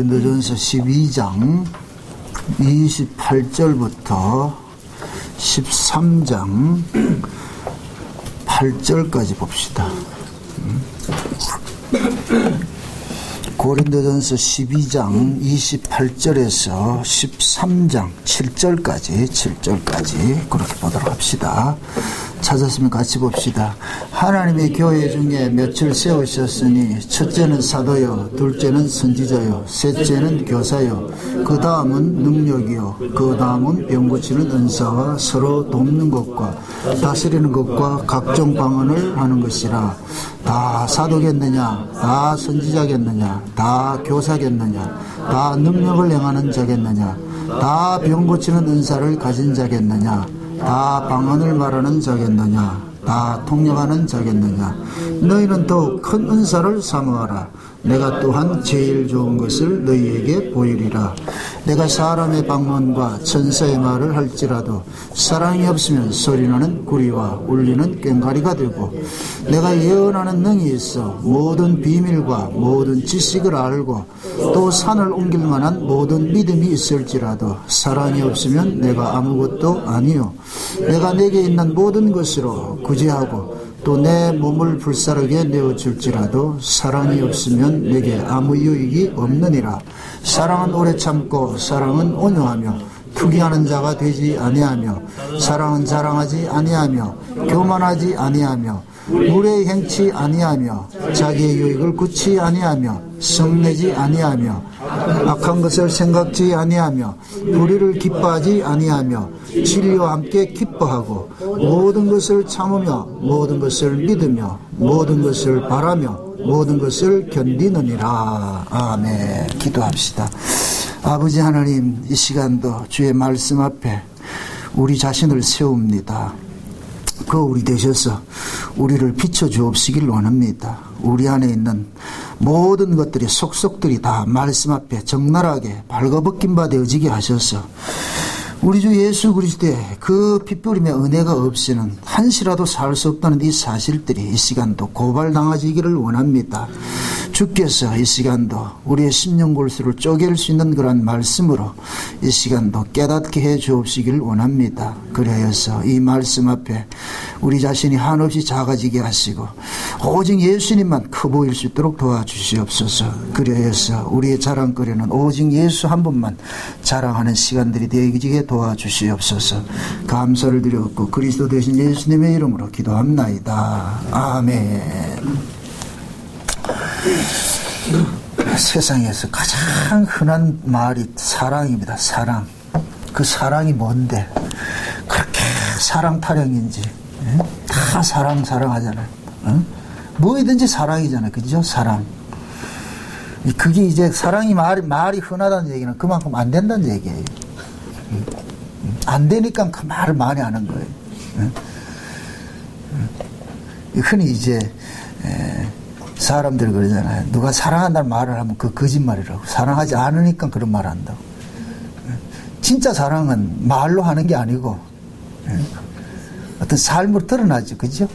고린도전서 12장 28절부터 13장 8절까지 봅시다. 고린도전서 12장 28절에서 13장 7절까지 그렇게 보도록 합시다. 찾았으면 같이 봅시다. 하나님의 교회 중에 몇을 세우셨으니 첫째는 사도요, 둘째는 선지자요, 셋째는 교사요, 그 다음은 능력이요, 그 다음은 병 고치는 은사와 서로 돕는 것과 다스리는 것과 각종 방언을 하는 것이라. 다 사도겠느냐, 다 선지자겠느냐, 다 교사겠느냐, 다 능력을 행하는 자겠느냐, 다 병 고치는 은사를 가진 자겠느냐, 다 방언을 말하는 자겠느냐, 다 통역하는 자겠느냐. 너희는 더욱 큰 은사를 사모하라. 내가 또한 제일 좋은 것을 너희에게 보이리라. 내가 사람의 방언과 천사의 말을 할지라도 사랑이 없으면 소리나는 구리와 울리는 꽹과리가 되고, 내가 예언하는 능이 있어 모든 비밀과 모든 지식을 알고 또 산을 옮길 만한 모든 믿음이 있을지라도 사랑이 없으면 내가 아무것도 아니요. 내가 내게 있는 모든 것으로 구제하고 또 내 몸을 불사르게 내어줄지라도 사랑이 없으면 내게 아무 유익이 없느니라. 사랑은 오래 참고 사랑은 온유하며 투기하는 자가 되지 아니하며 사랑은 자랑하지 아니하며 교만하지 아니하며 무례히 행치 아니하며 자기의 유익을 굳지 아니하며 성내지 아니하며 악한 것을 생각지 아니하며 불의를 기뻐하지 아니하며 진리와 함께 기뻐하고 모든 것을 참으며 모든 것을 믿으며 모든 것을 바라며 모든 것을 견디느니라. 아멘. 기도합시다. 아버지 하나님, 이 시간도 주의 말씀 앞에 우리 자신을 세웁니다. 거울이 되셔서 우리를 비춰주옵시길 원합니다. 우리 안에 있는 모든 것들이 속속들이 다 말씀 앞에 적나라하게 발가벗긴 바 되어지게 하셔서 우리 주 예수 그리스도의 그 핏부림의 은혜가 없이는 한시라도 살 수 없다는 이 사실들이 이 시간도 고발당하시기를 원합니다. 주께서 이 시간도 우리의 심령골수를 쪼갤 수 있는 그런 말씀으로 이 시간도 깨닫게 해 주옵시기를 원합니다. 그래서 이 말씀 앞에 우리 자신이 한없이 작아지게 하시고 오직 예수님만 커 보일 수 있도록 도와주시옵소서. 그래서 우리의 자랑거리는 오직 예수 한 분만 자랑하는 시간들이 되게 도와주시옵소서. 감사를 드렸고 그리스도 되신 예수님의 이름으로 기도합나이다. 아멘. 세상에서 가장 흔한 말이 사랑입니다. 사랑. 그 사랑이 뭔데 그렇게 사랑 타령인지 다 사랑하잖아요. 뭐이든지 사랑이잖아요. 그죠? 사랑. 그게 이제 사랑이 말이 흔하다는 얘기는 그만큼 안 된다는 얘기예요. 안 되니까 그 말을 많이 하는 거예요. 흔히 이제 사람들이 그러잖아요. 누가 사랑한다는 말을 하면 그 거짓말이라고. 사랑하지 않으니까 그런 말을 한다고. 진짜 사랑은 말로 하는 게 아니고 어떤 삶으로 드러나죠. 그죠?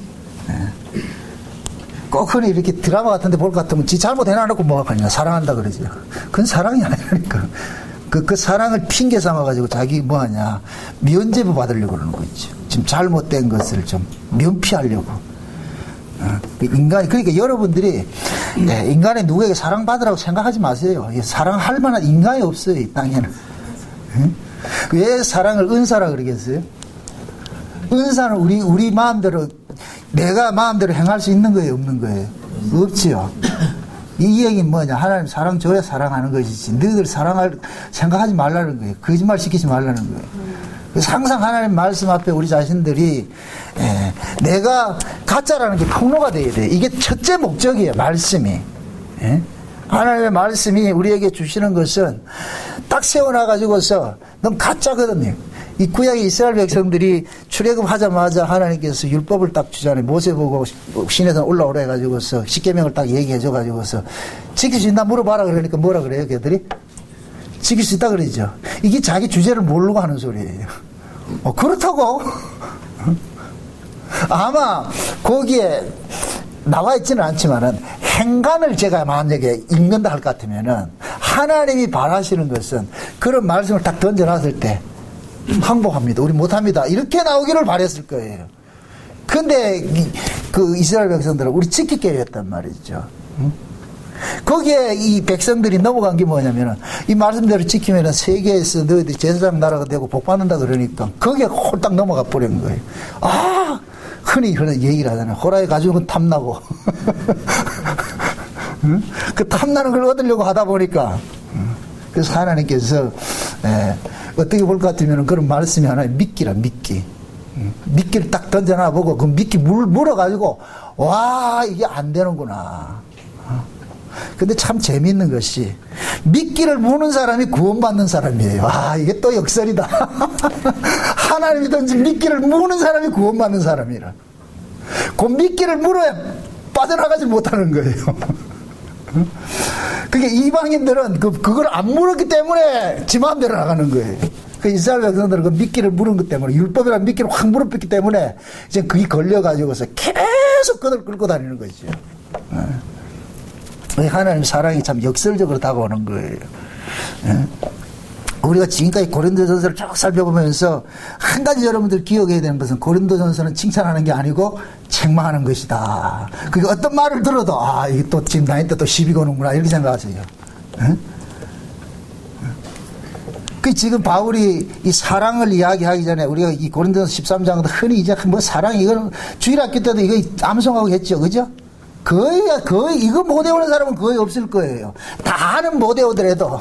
꼭 흔히 이렇게 드라마 같은 데 볼 것 같으면 지 잘못 해놔놓고 뭐가 하냐. 사랑한다 그러죠. 그건 사랑이 아니라니까. 그 사랑을 핑계 삼아가지고 자기 뭐하냐. 면죄부 받으려고 그러는 거 있죠. 지금 잘못된 것을 좀 면피하려고. 인간이, 그러니까 여러분들이 인간이 누구에게 사랑받으라고 생각하지 마세요. 사랑할 만한 인간이 없어요, 이 땅에는. 왜 사랑을 은사라 그러겠어요? 은사는 우리 마음대로, 내가 마음대로 행할 수 있는 거예요, 없는 거예요? 없지요. 이 얘기는 뭐냐. 하나님 사랑 줘야 사랑하는 것이지. 너희들 사랑할 생각하지 말라는 거예요. 거짓말 시키지 말라는 거예요. 그래서 항상 하나님 말씀 앞에 우리 자신들이 내가 가짜라는 게 폭로가 돼야 돼. 이게 첫째 목적이에요. 말씀이. 하나님의 말씀이 우리에게 주시는 것은 딱 세워놔가지고서 넌 가짜거든요. 이 구약의 이스라엘 백성들이 출애굽하자마자 하나님께서 율법을 딱 주잖아요. 모세 보고 시내산 올라오라 해가지고서 십계명을 딱 얘기해줘가지고서 지킬 수 있나 물어봐라 그러니까 뭐라 그래요, 걔들이? 지킬 수 있다 그러죠. 이게 자기 주제를 모르고 하는 소리예요. 그렇다고? 아마 거기에 나와 있지는 않지만은 행간을 제가 만약에 읽는다 할 것 같으면은 하나님이 바라시는 것은 그런 말씀을 딱 던져놨을 때 항복합니다. 우리 못합니다. 이렇게 나오기를 바랬을 거예요. 근데 그 이스라엘 백성들은 우리 지킬게 했단 말이죠. 거기에 이 백성들이 넘어간 게 뭐냐면은 이 말씀대로 지키면은 세계에서 너희들이 제사장 나라가 되고 복받는다 그러니까 거기에 홀딱 넘어가 버린 거예요. 아, 흔히 그런 얘기를 하잖아요. 호라에 가지고 건 탐나고. 그 탐나는 걸 얻으려고 하다 보니까. 그래서 하나님께서, 어떻게 볼 것 같으면 그런 말씀이 하나의 미끼라, 미끼. 미끼를 딱 던져놔 보고 그 미끼 물어가지고, 와, 이게 안 되는구나. 근데 참 재미있는 것이 미끼를 무는 사람이 구원받는 사람이에요. 아, 이게 또 역설이다. 하나님이 던진 미끼를 무는 사람이 구원받는 사람이라. 그 미끼를 물어야 빠져나가지 못하는 거예요. 그게 이방인들은 그걸 안 물었기 때문에 지 마음대로 나가는 거예요. 그 이스라엘 백성들은 그 미끼를 물은 것 때문에, 율법이라는 미끼를 확 물어뺐기 때문에 이제 그게 걸려가지고서 계속 그걸 끌고 다니는 거죠. 하나님 사랑이 참 역설적으로 다가오는 거예요. 우리가 지금까지 고린도전서를 쭉 살펴보면서 한 가지 여러분들 기억해야 되는 것은 고린도전서는 칭찬하는 게 아니고 책망하는 것이다. 그게 어떤 말을 들어도 아, 이게 또 지금 나한테 또 시비 거는구나 이렇게 생각하세요. 그 지금 바울이 이 사랑을 이야기하기 전에 우리가 이 고린도전서 13장도 흔히 이제 뭐 사랑 이거는 주일학교 때도 이거 암송하고 했죠, 그죠? 거의 이거 못 외우는 사람은 거의 없을 거예요. 다는 못 외우더라도,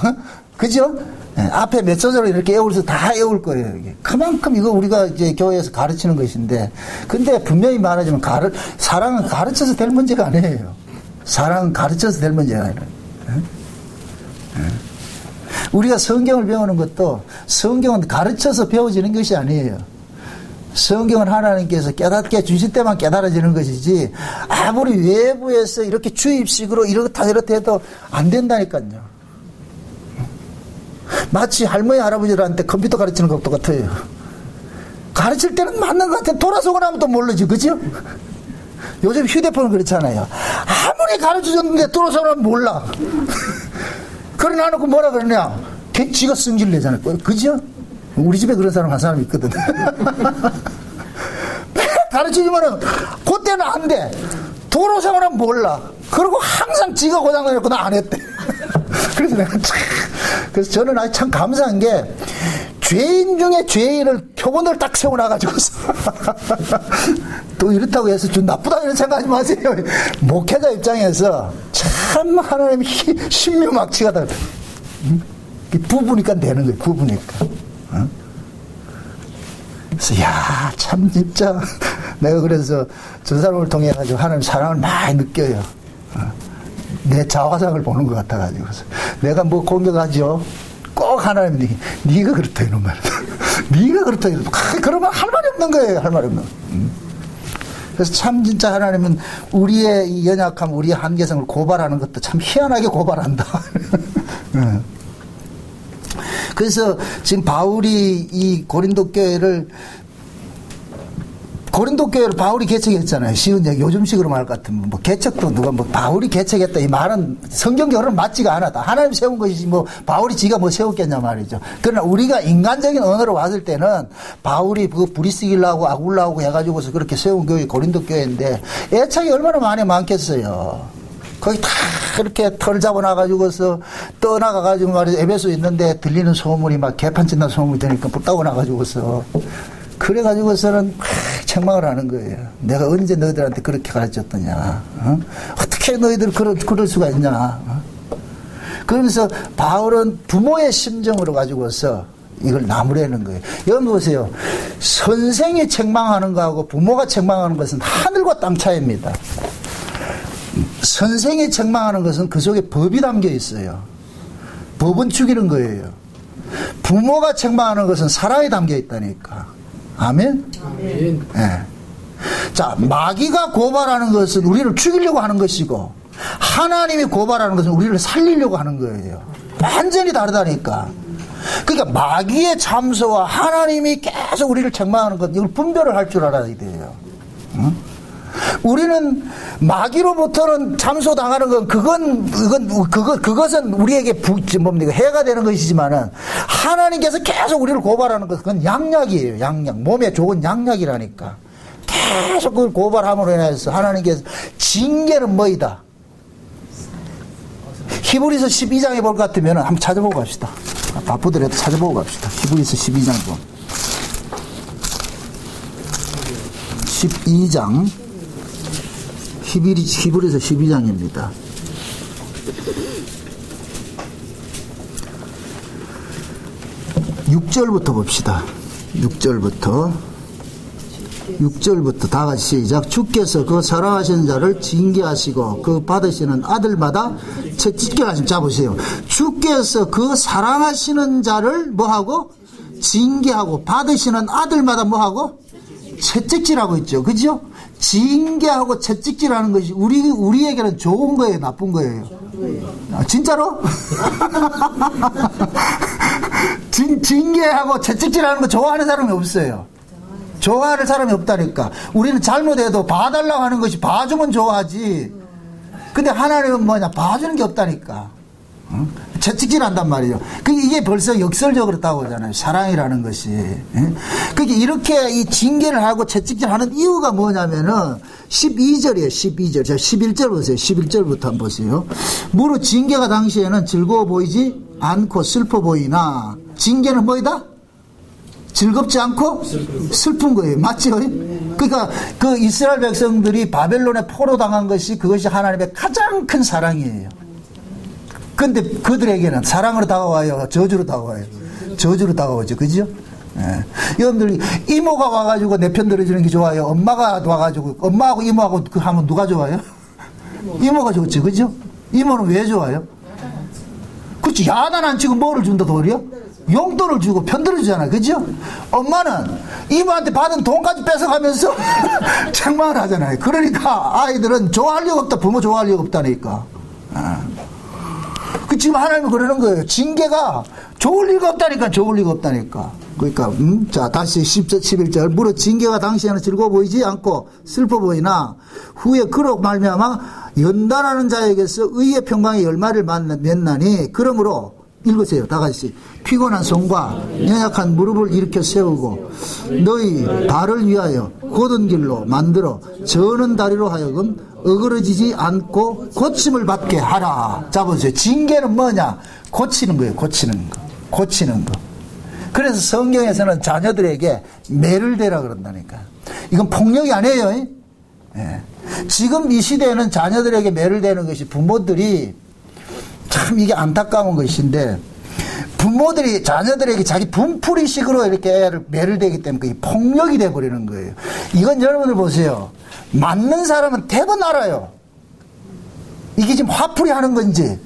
그죠? 앞에 몇 소절을 이렇게 외울서 다 외울 거예요. 이게. 그만큼 이거 우리가 이제 교회에서 가르치는 것인데, 근데 분명히 말하자면 사랑은 가르쳐서 될 문제가 아니에요. 사랑은 가르쳐서 될 문제가 아니에요. 우리가 성경을 배우는 것도 성경은 가르쳐서 배워지는 것이 아니에요. 성경은 하나님께서 깨닫게 주실 때만 깨달아지는 것이지 아무리 외부에서 이렇게 주입식으로 이렇다 저렇다 해도 안 된다니까요. 마치 할머니 할아버지들한테 컴퓨터 가르치는 것도 같아요. 가르칠 때는 맞는 것 같아. 돌아서고 나면 또 모르지, 그죠? 요즘 휴대폰은 그렇잖아요. 아무리 가르쳐줬는데 돌아서고 나면 몰라. 그래 놔놓고 뭐라 그러냐, 걔 지가 승질 내잖아요. 그죠? 우리 집에 그런 사람 한 사람 있거든. 가르쳐주면은 그때는 안 돼. 도로상으로는 몰라. 그리고 항상 지가 고장내고 나 안 했대. 그래서 저는 아주 참 감사한 게 죄인 중에 죄인을 표본을 딱 세워놔가지고서 또 이렇다고 해서 좀 나쁘다 이런 생각하지 마세요. 목회자 입장에서 참 하나님이 신묘막치가 다 부부니까 되는 거예요. 부부니까. 그래서 야, 참 진짜 내가 그래서 저 사람을 통해 가지고 하나님 사랑을 많이 느껴요. 내 자화상을 보는 것 같아가지고 내가 뭐 공격하죠. 꼭 하나님이 네가 그렇다 이런 말. 네가 그렇다 이런 말. 그러면 할 말이 없는 거예요. 할 말이 없는. 그래서 참 진짜 하나님은 우리의 이 연약함, 우리의 한계성을 고발하는 것도 참 희한하게 고발한다. 그래서 지금 바울이 이 고린도 교회를 바울이 개척했잖아요. 쉬운 얘기, 요즘식으로 말 같으면 뭐 개척도 누가 뭐 바울이 개척했다 이 말은 성경적으로는 맞지가 않았다. 하나님 세운 것이지 뭐 바울이 지가 뭐 세웠겠냐 말이죠. 그러나 우리가 인간적인 언어로 왔을 때는 바울이 그 브리스길라하고 아굴라하고 해가지고서 그렇게 세운 교회 고린도 교회인데 애착이 얼마나 많겠어요. 거기 다 그렇게 털 잡아놔가지고서 떠나가가지고 말이죠. 에베소 있는데 들리는 소문이 막 개판친다는 소문이 되니까 불따고 나가지고서 그래가지고서는 책망을 하는 거예요. 내가 언제 너희들한테 그렇게 가르쳤더냐. 어떻게 너희들 그럴 수가 있냐. 그러면서 바울은 부모의 심정으로 가지고서 이걸 나무라는 거예요. 여러분 보세요. 선생이 책망하는 거하고 부모가 책망하는 것은 하늘과 땅 차이입니다. 선생이 책망하는 것은 그 속에 법이 담겨 있어요. 법은 죽이는 거예요. 부모가 책망하는 것은 사랑이 담겨 있다니까. 아멘? 아멘. 네. 자, 마귀가 고발하는 것은 우리를 죽이려고 하는 것이고 하나님이 고발하는 것은 우리를 살리려고 하는 거예요. 완전히 다르다니까. 그러니까 마귀의 참소와 하나님이 계속 우리를 책망하는 것, 이걸 분별을 할 줄 알아야 돼요. 응? 우리는 마귀로부터는 참소당하는 건 그것은 우리에게 뭡니까? 해가 되는 것이지만은 하나님께서 계속 우리를 고발하는 것, 그건 양약이에요. 양약. 몸에 좋은 양약이라니까. 계속 그걸 고발함으로 인해서 하나님께서 징계는 뭐이다? 히브리서 12장에 볼 것 같으면 한번 찾아보고 갑시다. 바쁘더라도 찾아보고 갑시다. 히브리서 12장 좀. 12장. 히브리서 12장입니다. 6절부터 봅시다. 6절부터 다 같이 시작. 주께서 그 사랑하시는 자를 징계하시고 그 받으시는 아들마다 채찍질하시면. 자 보세요. 주께서 그 사랑하시는 자를 뭐하고? 징계하고 받으시는 아들마다 뭐하고? 채찍질하고 있죠. 그죠? 징계하고 채찍질하는 것이 우리에게는 좋은 거예요, 나쁜 거예요? 아, 진짜로? 징계하고 채찍질하는 거 좋아하는 사람이 없어요. 좋아하는 사람이 없다니까. 우리는 잘못해도 봐달라고 하는 것이 봐주면 좋아하지. 근데 하나님은 뭐냐? 봐주는 게 없다니까. 응? 채찍질 한단 말이에요. 이게 벌써 역설적으로 따오잖아요. 사랑이라는 것이. 그러니까 이렇게 이 징계를 하고 채찍질 하는 이유가 뭐냐면은 12절이에요. 12절. 자, 11절 보세요. 11절부터 한번 보세요. 무릇 징계가 당시에는 즐거워 보이지 않고 슬퍼 보이나 징계는 뭐이다? 즐겁지 않고 슬픈 거예요. 맞죠? 그러니까 그 이스라엘 백성들이 바벨론에 포로당한 것이 그것이 하나님의 가장 큰 사랑이에요. 근데 그들에게는 사랑으로 다가와요? 저주로 다가와요? 저주로 다가오죠. 그죠? 예. 여러분들 이모가 와가지고 내 편 들어주는 게 좋아요? 엄마가 와가지고 엄마하고 이모하고 그 하면 누가 좋아요? 이모가 좋지. 그죠? 이모는 왜 좋아요? 그렇지. 야단 안 치고 뭐를 준다 도리요? 용돈을 주고 편들어주잖아. 그죠? 엄마는 이모한테 받은 돈까지 뺏어가면서 책망을 하잖아요. 그러니까 아이들은 좋아할 리가 없다. 부모 좋아할 리가 없다니까. 그 지금 하나님은 그러는 거예요. 징계가 좋을 리가 없다니까. 좋을 리가 없다니까. 그러니까 자 다시 11절. 무릇 징계가 당시에는 즐거워 보이지 않고 슬퍼 보이나 후에 그로 말미암아 연단하는 자에게서 의의 평강의 열매를 맺나니 그러므로 읽으세요. 다 같이. 피곤한 손과 연약한 무릎을 일으켜 세우고 너희 발을 위하여 곧은 길로 만들어 저는 다리로 하여금 어그러지지 않고 고침을 받게 하라. 자 보세요. 징계는 뭐냐? 고치는 거예요. 고치는 거. 그래서 성경에서는 자녀들에게 매를 대라 그런다니까. 이건 폭력이 아니에요. 예. 지금 이 시대에는 자녀들에게 매를 대는 것이 부모들이 참 이게 안타까운 것인데 부모들이 자녀들에게 자기 분풀이식으로 이렇게 매를 대기 때문에 그게 폭력이 돼버리는 거예요. 이건 여러분들 보세요. 맞는 사람은 대번 알아요. 이게 지금 화풀이 하는 건지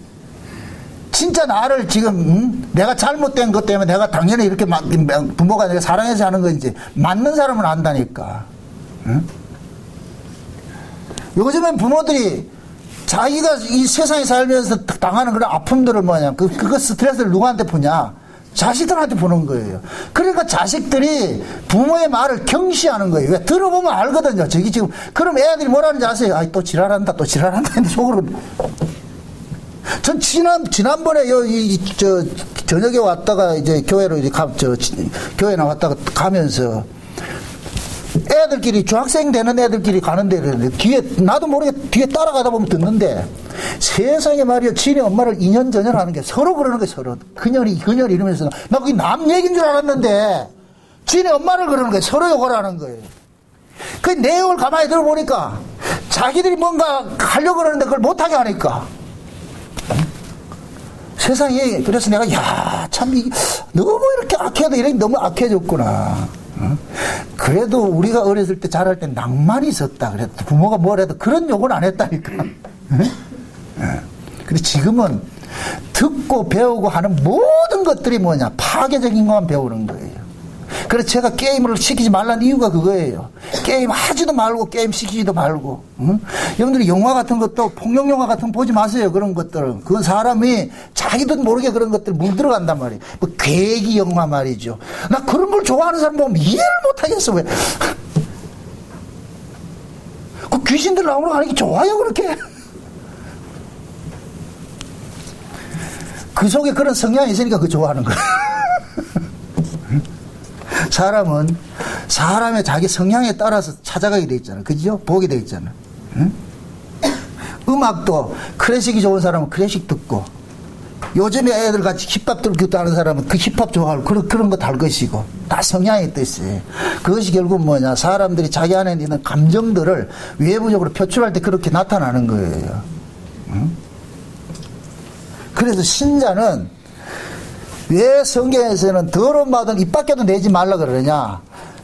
진짜 나를 지금 내가 잘못된 것 때문에 내가 당연히 이렇게 부모가 내가 사랑해서 하는 건지 맞는 사람은 안다니까. 응? 요즘엔 부모들이 자기가 이 세상에 살면서 당하는 그런 아픔들을 뭐냐, 그거 스트레스를 누구한테 푸냐? 자식들한테 푸는 거예요. 그러니까 자식들이 부모의 말을 경시하는 거예요. 왜? 들어보면 알거든요. 저기 지금, 그럼 애들이 뭐라는지 아세요? 아이, 또 지랄한다. 근데 속으로. 전 지난번에 저녁에 왔다가 이제 교회로 이제 교회 나왔다가 가면서 애들끼리 중학생 되는 애들끼리 가는데 뒤에 나도 모르게 뒤에 따라가다 보면 듣는데 세상에 말이야 지네 엄마를 2년 전에 하는 게 서로 그러는 게 서로 그녀리 이러면서 나 그게 남 얘기인 줄 알았는데 지네 엄마를 그러는 거예요. 서로 욕을 하는 거예요. 그 내용을 가만히 들어보니까 자기들이 뭔가 하려고 그러는데 그걸 못하게 하니까 세상에. 그래서 내가 참 너무 이렇게 악해도 이렇게 너무 악해졌구나. 그래도 우리가 어렸을 때 자랄 때 낭만이 있었다. 그래도 부모가 뭐래도 그런 욕은 안 했다니까. 근데 지금은 듣고 배우고 하는 모든 것들이 뭐냐? 파괴적인 것만 배우는 거예요. 그래서 제가 게임을 시키지 말라는 이유가 그거예요. 게임 하지도 말고 게임 시키지도 말고. 여러분들이 영화 같은 것도 폭력 영화 같은 거 보지 마세요. 그런 것들은. 그건 사람이 자기도 모르게 그런 것들 물들어간단 말이에요. 뭐 괴기 영화 말이죠. 나 그런 걸 좋아하는 사람 보면 이해를 못하겠어. 왜? 그 귀신들 나오는 거 하는 게 좋아요, 그렇게? 그 속에 그런 성향이 있으니까 그 좋아하는 거야. 사람은 사람의 자기 성향에 따라서 찾아가게 돼 있잖아. 그죠? 보게 돼 있잖아. 응? 음악도 클래식이 좋은 사람은 클래식 듣고, 요즘에 애들 같이 힙합 듣고 하는 사람은 그 힙합 좋아하고 그런 거 다 할 것이고, 다 성향의 뜻이. 그것이 결국 뭐냐, 사람들이 자기 안에 있는 감정들을 외부적으로 표출할 때 그렇게 나타나는 거예요. 응? 그래서 신자는 왜 성경에서는 더러운 말은 입 밖에도 내지 말라 그러냐,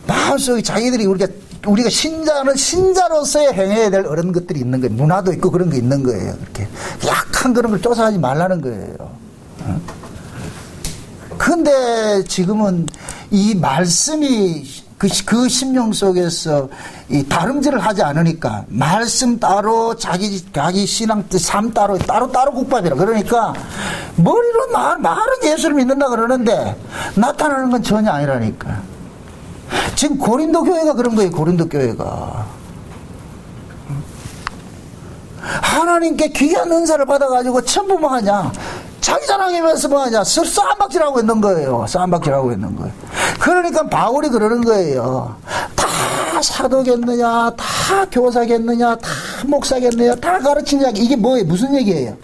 마음속에 자기들이 우리가 신자는 신자로서의 행해야 될 그런 것들이 있는 거예요. 문화도 있고 그런 게 있는 거예요. 이렇게 약한 그런 걸 쫓아가지 말라는 거예요. 근데 지금은 이 말씀이 그 심령 속에서 이 다름질을 하지 않으니까, 말씀 따로 자기 신앙 삶 따로 국밥이라. 그러니까 머리로 말은 예수를 믿는다 그러는데 나타나는 건 전혀 아니라니까. 지금 고린도 교회가 그런 거예요. 고린도 교회가 하나님께 귀한 은사를 받아가지고 전부 뭐 하냐, 자기 자랑하면서 뭐 하냐, 싸움박질하고 있는 거예요. 싸움박질하고 있는 거예요. 그러니까 바울이 그러는 거예요. 다 사도겠느냐, 다 교사겠느냐, 다 목사겠느냐, 다 가르치느냐. 이게 뭐예요? 무슨 얘기예요?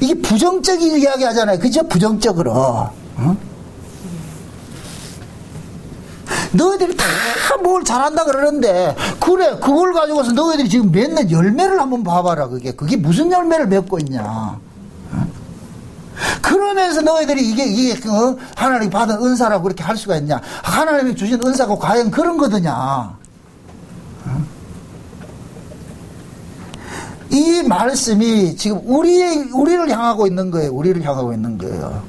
이게 부정적인 이야기 하잖아요. 그죠? 부정적으로. 응? 너희들이 다 뭘 잘한다 그러는데, 그래, 그걸 가지고서 너희들이 지금 맺는 열매를 한번 봐봐라. 그게 무슨 열매를 맺고 있냐. 그러면서 너희들이 이게 하나님이 받은 은사라고 그렇게 할 수가 있냐. 하나님이 주신 은사가 과연 그런 거더냐. 이 말씀이 지금 우리를 향하고 있는 거예요. 우리를 향하고 있는 거예요.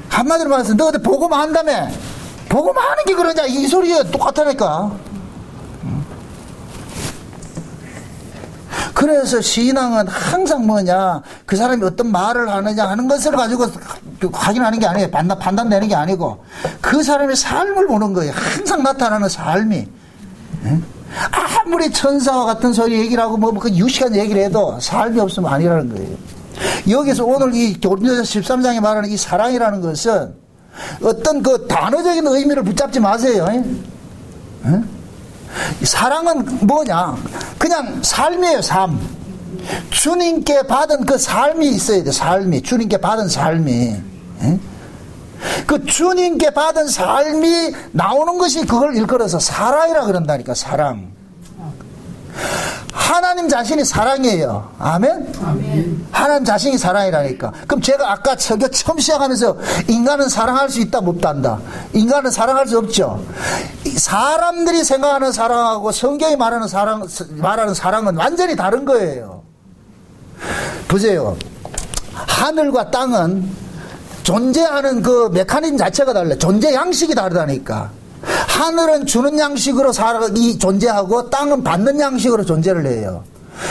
한마디로 말해서 너희들 복음만 한다며. 복음만 하는 게 그러냐. 이 소리에 똑같다니까. 그래서 신앙은 항상 뭐냐, 그 사람이 어떤 말을 하느냐 하는 것을 가지고 확인하는 게 아니에요. 판단되는 게 아니고, 그 사람의 삶을 보는 거예요. 항상 나타나는 삶이. 아무리 천사와 같은 소리 얘기를 하고 그 유식한 얘기를 해도 삶이 없으면 아니라는 거예요. 여기서 오늘 이 고린도서 13장에 말하는 이 사랑이라는 것은 어떤 그 단어적인 의미를 붙잡지 마세요. 사랑은 뭐냐, 그냥 삶이에요. 삶. 주님께 받은 그 삶이 있어야 돼. 삶이, 주님께 받은 삶이. 그 주님께 받은 삶이 나오는 것이 그걸 일컬어서 사랑이라 그런다니까. 사랑. 하나님 자신이 사랑이에요. 아멘? 아멘. 하나님 자신이 사랑이라니까. 그럼 제가 아까 처음 시작하면서 인간은 사랑할 수 있다 못 한다. 인간은 사랑할 수 없죠. 사람들이 생각하는 사랑하고 성경이 말하는 사랑은 완전히 다른 거예요. 보세요. 하늘과 땅은 존재하는 그 메커니즘 자체가 달라요. 존재 양식이 다르다니까. 하늘은 주는 양식으로 존재하고 땅은 받는 양식으로 존재를 해요.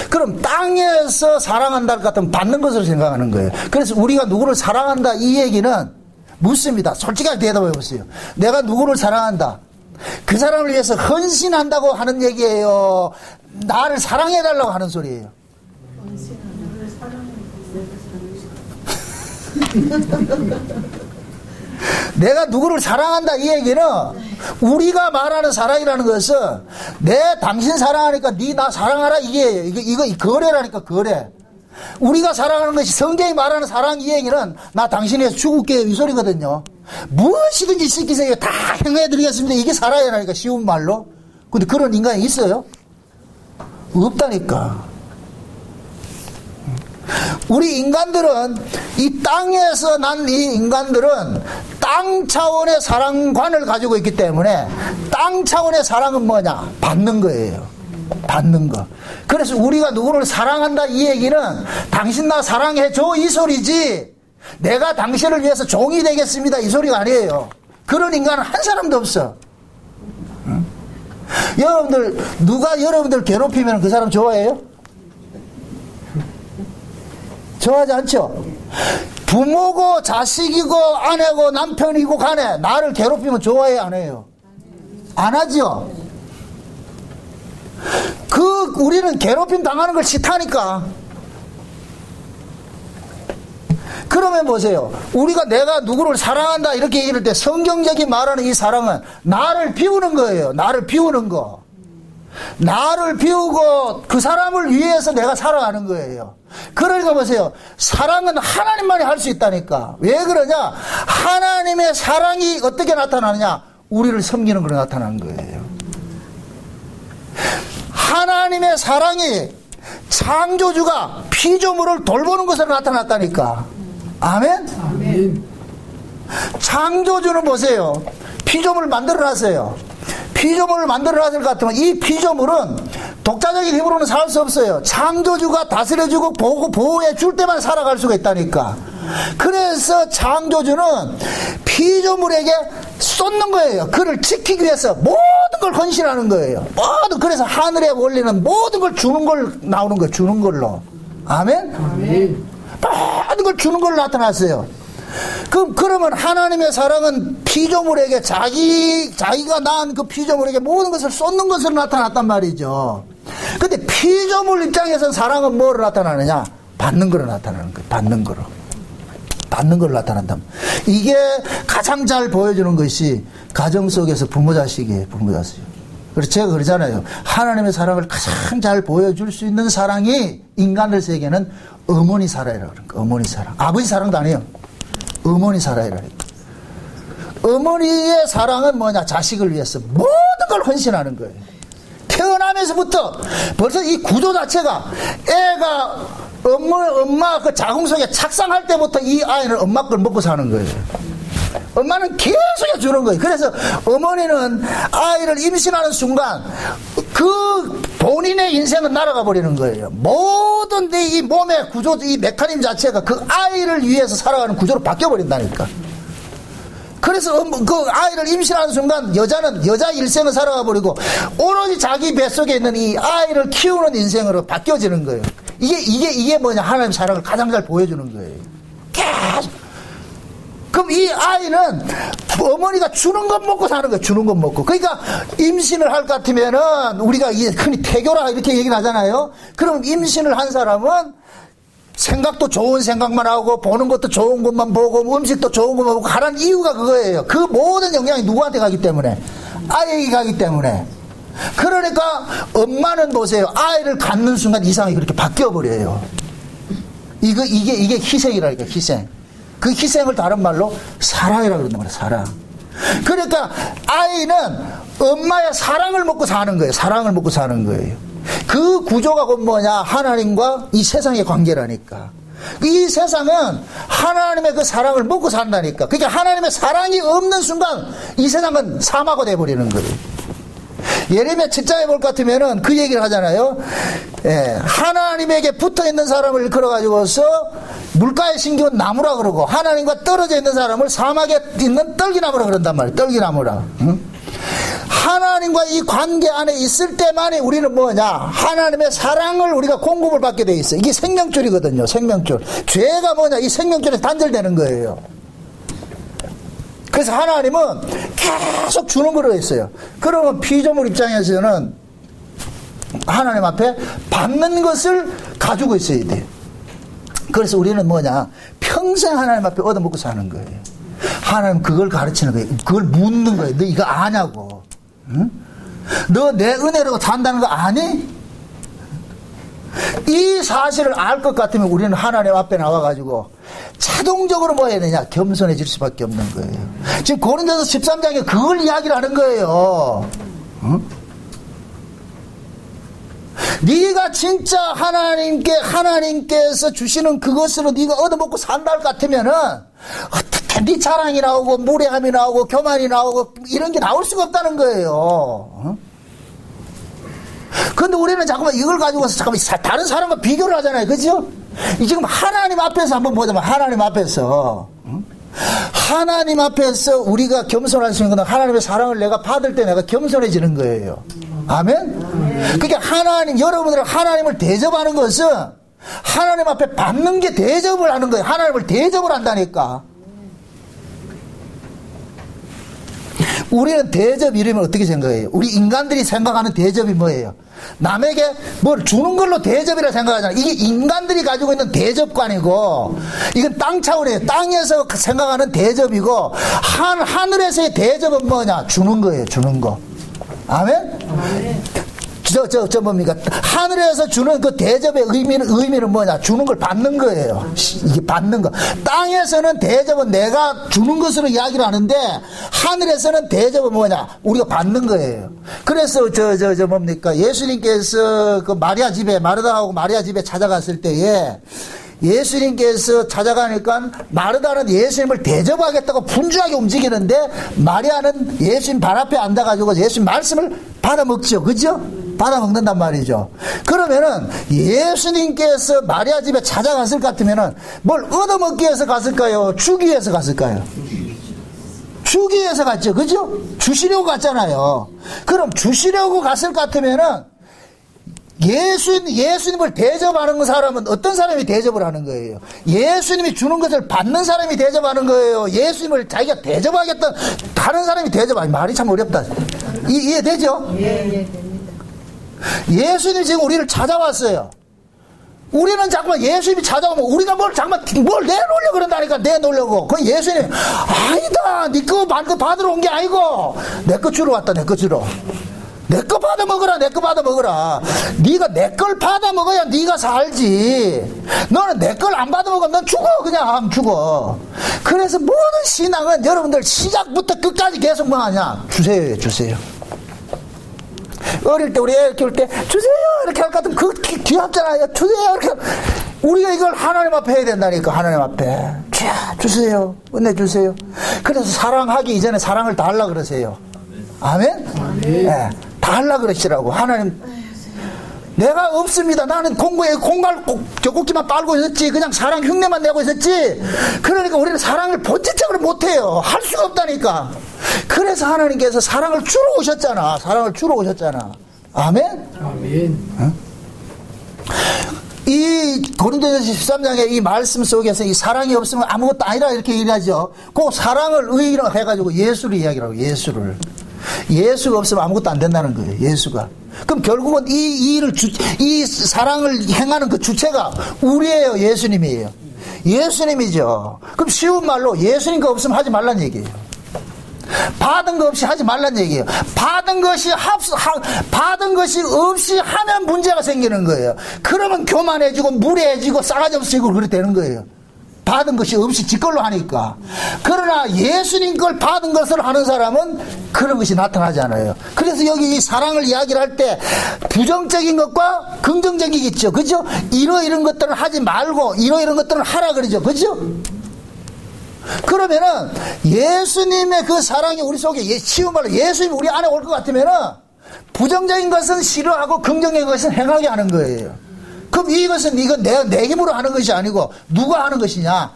그럼 땅에서 사랑한다 할 것 같으면 받는 것으로 생각하는 거예요. 그래서 우리가 누구를 사랑한다 이 얘기는 묻습니다. 솔직하게 대답해 보세요. 내가 누구를 사랑한다, 그 사람을 위해서 헌신한다고 하는 얘기예요, 나를 사랑해달라고 하는 소리예요? 내가 누구를 사랑한다 이 얘기는, 우리가 말하는 사랑이라는 것은 내 당신 사랑하니까 니 나 사랑하라 이게예요. 이거 거래라니까. 거래. 우리가 사랑하는 것이 성경이 말하는 사랑 이 얘기는 나 당신에서 죽을게요 이 소리거든요. 무엇이든지 시키세요 다 행해드리겠습니다. 이게 사랑이라니까. 쉬운 말로. 근데 그런 인간이 있어요? 없다니까. 우리 인간들은, 이 땅에서 난 이 인간들은 땅 차원의 사랑관을 가지고 있기 때문에, 땅 차원의 사랑은 뭐냐? 받는 거예요. 받는 거. 그래서 우리가 누구를 사랑한다 이 얘기는 당신 나 사랑해줘 이 소리지, 내가 당신을 위해서 종이 되겠습니다 이 소리가 아니에요. 그런 인간은 한 사람도 없어. 응? 여러분들, 누가 여러분들 괴롭히면 그 사람 좋아해요? 좋아하지 않죠? 부모고 자식이고 아내고 남편이고 간에 나를 괴롭히면 좋아해 안 해요? 안 하죠? 우리는 괴롭힘 당하는 걸 싫다니까. 그러면 보세요. 내가 누구를 사랑한다 이렇게 얘기할 때 성경적인 말하는 이 사랑은 나를 비우는 거예요. 나를 비우는 거. 나를 비우고 그 사람을 위해서 내가 살아가는 거예요. 그러니까 보세요. 사랑은 하나님만이 할 수 있다니까. 왜 그러냐? 하나님의 사랑이 어떻게 나타나느냐? 우리를 섬기는 걸로 나타나는 거예요. 하나님의 사랑이 창조주가 피조물을 돌보는 것으로 나타났다니까. 아멘? 아멘. 창조주는 보세요. 피조물을 만들어놨어요. 피조물을 만들어놨을 것 같으면 이 피조물은 독자적인 힘으로는 살 수 없어요. 창조주가 다스려주고 보호해 줄 때만 살아갈 수가 있다니까. 그래서 창조주는 피조물에게 쏟는 거예요. 그를 지키기 위해서 모든 걸 헌신하는 거예요. 그래서 하늘에 올리는 모든 걸 주는 걸 나오는 거예요. 주는 걸로. 아멘? 아멘. 모든 걸 주는 걸로 나타났어요. 그러면 하나님의 사랑은 피조물에게 자기가 낳은 그 피조물에게 모든 것을 쏟는 것으로 나타났단 말이죠. 근데 피조물 입장에서는 사랑은 뭐로 나타나느냐? 받는 거로 나타나는 거예요. 받는 걸로 나타난다. 이게 가장 잘 보여주는 것이 가정 속에서 부모 자식이에요. 부모 자식. 그래서 제가 그러잖아요. 하나님의 사랑을 가장 잘 보여줄 수 있는 사랑이 인간들 세계는 어머니 사랑이라고 그러는 거예요. 어머니 사랑. 아버지 사랑도 아니에요. 어머니 사랑이라니까. 어머니의 사랑은 뭐냐? 자식을 위해서 모든 걸 헌신하는 거예요. 태어나면서부터 벌써 이 구조 자체가 애가 엄마 그 자궁 속에 착상할 때부터 이 아이는 엄마 걸 먹고 사는 거예요. 엄마는 계속 해주는 거예요. 그래서 어머니는 아이를 임신하는 순간 그 본인의 인생은 날아가 버리는 거예요. 모든 이 몸의 구조, 이 메커니즘 자체가 그 아이를 위해서 살아가는 구조로 바뀌어 버린다니까. 그래서 그 아이를 임신하는 순간 여자는 여자 일생을 살아가 버리고 오로지 자기 뱃속에 있는 이 아이를 키우는 인생으로 바뀌어지는 거예요. 이게 뭐냐? 하나님의 사랑을 가장 잘 보여주는 거예요. 계속. 그럼 이 아이는 어머니가 주는 것 먹고 사는 거예요. 주는 것 먹고. 그러니까 임신을 할 것 같으면은 우리가 흔히 태교라 이렇게 얘기를 하잖아요. 그럼 임신을 한 사람은 생각도 좋은 생각만 하고 보는 것도 좋은 것만 보고 음식도 좋은 것만 보고 하라는 이유가 그거예요. 그 모든 영향이 누구한테 가기 때문에? 아이에게 가기 때문에. 그러니까 엄마는 보세요. 아이를 갖는 순간 이상이 그렇게 바뀌어버려요. 이게 희생이라니까, 희생. 그 희생을 다른 말로 사랑이라고 그런단 말이에요. 사랑. 그러니까 아이는 엄마의 사랑을 먹고 사는 거예요. 사랑을 먹고 사는 거예요. 그 구조가 곧 뭐냐? 하나님과 이 세상의 관계라니까. 이 세상은 하나님의 그 사랑을 먹고 산다니까. 그러니까 하나님의 사랑이 없는 순간 이 세상은 사마가 돼버리는 거예요. 예레미야 7장에 볼 것 같으면은 그 얘기를 하잖아요. 하나님에게 붙어 있는 사람을 일컬어가지고서 물가에 심기운 나무라 그러고 하나님과 떨어져 있는 사람을 사막에 있는 떨기나무라 그런단 말이에요. 떨기나무라. 응? 하나님과 이 관계 안에 있을 때만이 우리는 뭐냐? 하나님의 사랑을 우리가 공급을 받게 돼 있어요. 이게 생명줄이거든요. 생명줄. 죄가 뭐냐? 이 생명줄에 단절되는 거예요. 그래서 하나님은 계속 주는 거로 했어요. 그러면 피조물 입장에서는 하나님 앞에 받는 것을 가지고 있어야 돼요. 그래서 우리는 뭐냐? 평생 하나님 앞에 얻어먹고 사는 거예요. 하나님 그걸 가르치는 거예요. 그걸 묻는 거예요. 너 이거 아냐고. 응? 너 내 은혜로 산다는 거 아니? 이 사실을 알 것 같으면 우리는 하나님 앞에 나와가지고 자동적으로 뭐 해야 되냐? 겸손해질 수밖에 없는 거예요. 지금 고린도서 13장에 그걸 이야기를 하는 거예요. 응? 네가 진짜 하나님께서 주시는 그것으로 네가 얻어먹고 산다 할 것 같으면은 어떻게 네 자랑이 나오고 무례함이 나오고 교만이 나오고 이런 게 나올 수가 없다는 거예요. 그런데 우리는 자꾸만 이걸 가지고서 자꾸만 다른 사람과 비교를 하잖아요. 그죠? 지금 하나님 앞에서 한번 보자면 하나님 앞에서 우리가 겸손할 수 있는 건 하나님의 사랑을 내가 받을 때 내가 겸손해지는 거예요. 아멘? 그러니까 여러분들은 하나님을 대접하는 것은 하나님 앞에 받는 게 대접을 하는 거예요. 하나님을 대접을 한다니까. 우리는 대접 이름을 어떻게 생각해요? 우리 인간들이 생각하는 대접이 뭐예요? 남에게 뭘 주는 걸로 대접이라 생각하잖아. 이게 인간들이 가지고 있는 대접관이고, 이건 땅 차원이에요. 땅에서 생각하는 대접이고, 하늘에서의 대접은 뭐냐? 주는 거예요, 주는 거. 아멘? 뭡니까? 하늘에서 주는 그 대접의 의미는 뭐냐? 주는 걸 받는 거예요. 이게 받는 거. 땅에서는 대접은 내가 주는 것으로 이야기를 하는데, 하늘에서는 대접은 뭐냐? 우리가 받는 거예요. 그래서 뭡니까? 예수님께서 그 마르다하고 마리아 집에 찾아갔을 때에, 예수님께서 찾아가니까 마르다는 예수님을 대접하겠다고 분주하게 움직이는데, 마리아는 예수님 발 앞에 앉아가지고 예수님 말씀을 받아먹죠. 그죠? 받아먹는단 말이죠. 그러면은 예수님께서 마리아 집에 찾아갔을 것 같으면은 뭘 얻어먹기 위해서 갔을까요? 주기 위해서 갔을까요? 주기 위해서 갔죠. 그죠? 주시려고 갔잖아요. 그럼 주시려고 갔을 것 같으면은 예수님을 대접하는 사람은 어떤 사람이 대접을 하는 거예요? 예수님이 주는 것을 받는 사람이 대접하는 거예요? 예수님을 자기가 대접하겠다 다른 사람이 대접하니 말이 참 어렵다. 이해되죠? 예. 예수님이 지금 우리를 찾아왔어요. 우리는 자꾸만 예수님이 찾아오면 우리가 뭘 내놓으려고 그런다니까. 내놓으려고. 그건 예수님 아니다, 네 거 받으러 온 게 아니고 내 거 주러 왔다. 내 거 주러. 내 거 받아 먹어라. 내 거 받아 먹어라. 네가 내 걸 받아 먹어야 네가 살지. 너는 내 걸 안 받아 먹으면 넌 죽어. 그냥 죽어. 그래서 모든 신앙은 여러분들 시작부터 끝까지 계속 뭐 하냐? 주세요. 어릴 때 우리 애 키울 때 주세요 이렇게 할 것 같으면 그 귀엽잖아요. 주세요 이렇게. 우리가 이걸 하나님 앞에 해야 된다니까. 하나님 앞에 주세요. 은혜 주세요. 그래서 사랑하기 이전에 사랑을 다 하려고 그러세요. 아멘? 네, 다 하려고 그러시라고. 하나님, 내가 없습니다. 나는 젖꼭지만 빨고 있었지. 그냥 사랑 흉내만 내고 있었지. 그러니까 우리는 사랑을 본질적으로 못해요. 할 수가 없다니까. 그래서 하나님께서 사랑을 주러 오셨잖아. 사랑을 주러 오셨잖아. 아멘? 아멘. 이 고린도전서 13장의 이 말씀 속에서 이 사랑이 없으면 아무것도 아니라 이렇게 얘기하죠. 그 사랑을 의의로 해가지고 예수를 이야기라고. 예수가 없으면 아무것도 안 된다는 거예요. 예수가. 그럼 결국은 이 사랑을 행하는 그 주체가 우리예요. 예수님이에요. 예수님이죠. 그럼 쉬운 말로 예수님과 없으면 하지 말란 얘기예요. 받은 거 없이 하지 말란 얘기예요. 받은 것이 없이 하면 문제가 생기는 거예요. 그러면 교만해지고 무례해지고 싸가지 없이고 그렇게 되는 거예요. 받은 것이 없이 지 걸로 하니까. 그러나 예수님 걸 받은 것을 하는 사람은 그런 것이 나타나지 않아요. 그래서 여기 이 사랑을 이야기를 할 때 부정적인 것과 긍정적인 게 있죠. 그죠? 이런 것들을 하지 말고 이런 것들을 하라 그러죠. 그죠? 그러면은 예수님의 그 사랑이 우리 속에 쉬운 말로 예수님이 우리 안에 올 것 같으면은 부정적인 것은 싫어하고 긍정적인 것은 행하게 하는 거예요. 그럼 이건 내 힘으로 하는 것이 아니고 누가 하는 것이냐?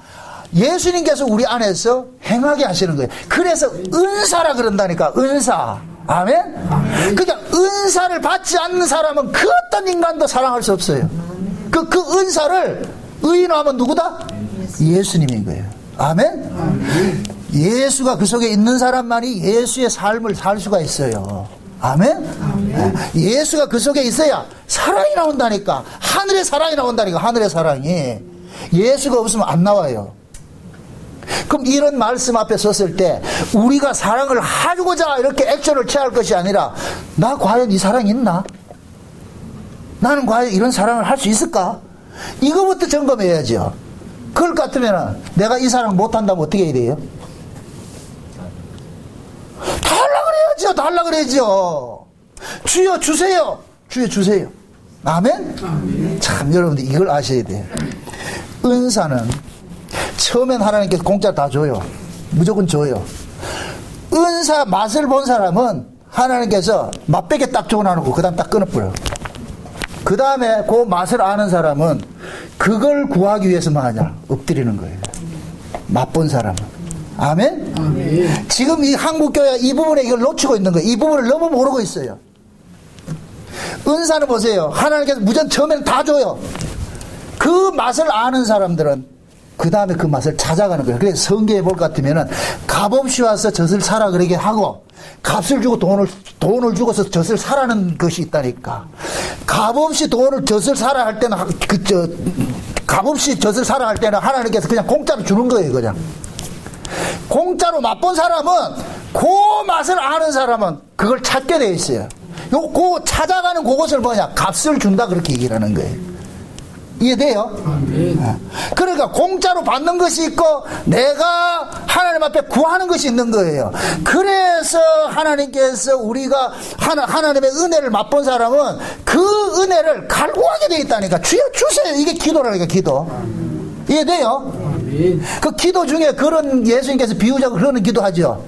예수님께서 우리 안에서 행하게 하시는 거예요. 그래서 은사라 그런다니까. 은사. 아멘? 그러니까 은사를 받지 않는 사람은 그 어떤 인간도 사랑할 수 없어요. 그 은사를 의인화하면 누구다? 예수님인 거예요. 아멘? 예수가 그 속에 있는 사람만이 예수의 삶을 살 수가 있어요. 아멘? 예수가 그 속에 있어야 사랑이 나온다니까. 하늘의 사랑이 나온다니까. 하늘의 사랑이. 예수가 없으면 안 나와요. 그럼 이런 말씀 앞에 섰을 때 우리가 사랑을 하고자 이렇게 액션을 취할 것이 아니라 나 과연 이 사랑이 있나? 나는 과연 이런 사랑을 할 수 있을까? 이거부터 점검해야죠. 그럴 것 같으면 내가 이 사랑 못한다면 어떻게 해야 돼요? 다 하려고 그래야죠. 주여 주세요. 주여 주세요. 아멘? 참 여러분들 이걸 아셔야 돼요. 은사는 처음엔 하나님께서 공짜 다 줘요. 무조건 줘요. 은사 맛을 본 사람은 하나님께서 맛보게 딱 줘놔놓고 그 다음 딱 끊어버려요. 그 다음에 그 맛을 아는 사람은 그걸 구하기 위해서 뭐 하냐? 엎드리는 거예요. 맛본 사람은. 아멘? 아멘. 지금 이 한국교회가 이 부분에 이걸 놓치고 있는 거예요. 이 부분을 너무 모르고 있어요. 은사는 보세요. 하나님께서 무조건 처음에는 다 줘요. 그 맛을 아는 사람들은 그 다음에 그 맛을 찾아가는 거예요. 그래서 성경에 볼 것 같으면은 값없이 와서 젖을 사라 그러게 하고 값을 주고 돈을 주고서 젖을 사라는 것이 있다니까. 값없이 젖을 사라 할 때는, 값없이 젖을 사라 할 때는 하나님께서 그냥 공짜로 주는 거예요, 그냥. 공짜로 맛본 사람은, 그 맛을 아는 사람은 그걸 찾게 돼 있어요. 그 찾아가는 그것을 뭐냐? 값을 준다, 그렇게 얘기를 하는 거예요. 이해돼요? 그러니까 공짜로 받는 것이 있고 내가 하나님 앞에 구하는 것이 있는 거예요. 그래서 하나님께서 우리가 하나님의 은혜를 맛본 사람은 그 은혜를 갈구하게 돼 있다니까. 주여 주세요. 이게 기도라니까, 기도. 이해돼요? 그 기도 중에 그런, 예수님께서 비유적으로 그러는 기도 하죠.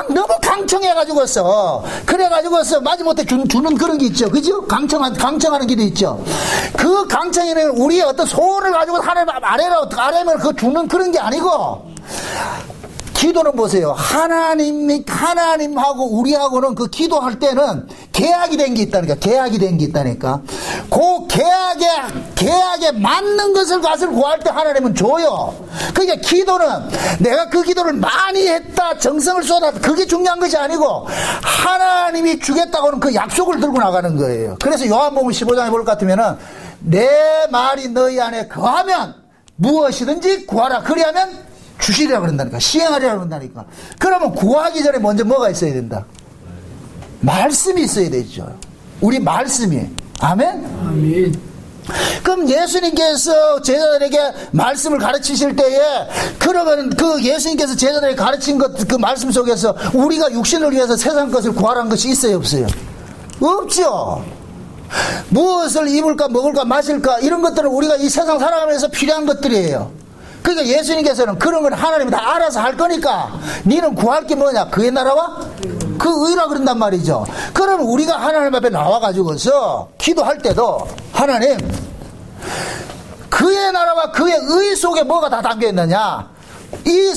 너무 강청해가지고서, 그래가지고서 마지못해 주는 그런 게 있죠. 그죠? 강청하는 기도 있죠. 그 강청에는 우리의 어떤 소원을 가지고 하나님 아래면 그 주는 그런 게 아니고, 기도는 보세요. 하나님하고 우리하고는 그 기도할 때는 계약이 된 게 있다니까. 계약이 된 게 있다니까. 그 계약에 맞는 것을 구할 때 하나님은 줘요. 그러니까 기도는 내가 그 기도를 많이 했다, 정성을 쏟았다, 그게 중요한 것이 아니고 하나님이 주겠다고는 그 약속을 들고 나가는 거예요. 그래서 요한복음 15장에 볼 것 같으면은 내 말이 너희 안에 거하면 무엇이든지 구하라. 그리하면 주시리라 그런다니까. 시행하리라 그런다니까. 그러면 구하기 전에 먼저 뭐가 있어야 된다? 말씀이 있어야 되죠. 우리 말씀이. 아멘? 아멘. 그럼 예수님께서 제자들에게 말씀을 가르치실 때에, 그러면 그 예수님께서 제자들에게 가르친 그 말씀 속에서 우리가 육신을 위해서 세상 것을 구하라는 것이 있어요, 없어요? 없죠. 무엇을 입을까, 먹을까, 마실까, 이런 것들은 우리가 이 세상 살아가면서 필요한 것들이에요. 그러니까 예수님께서는 그런 건 하나님이 다 알아서 할 거니까 너는 구할 게 뭐냐? 그의 나라와 그 의라 그런단 말이죠. 그럼 우리가 하나님 앞에 나와가지고서 기도할 때도 하나님, 그의 나라와 그의 의 속에 뭐가 다 담겨 있느냐? 이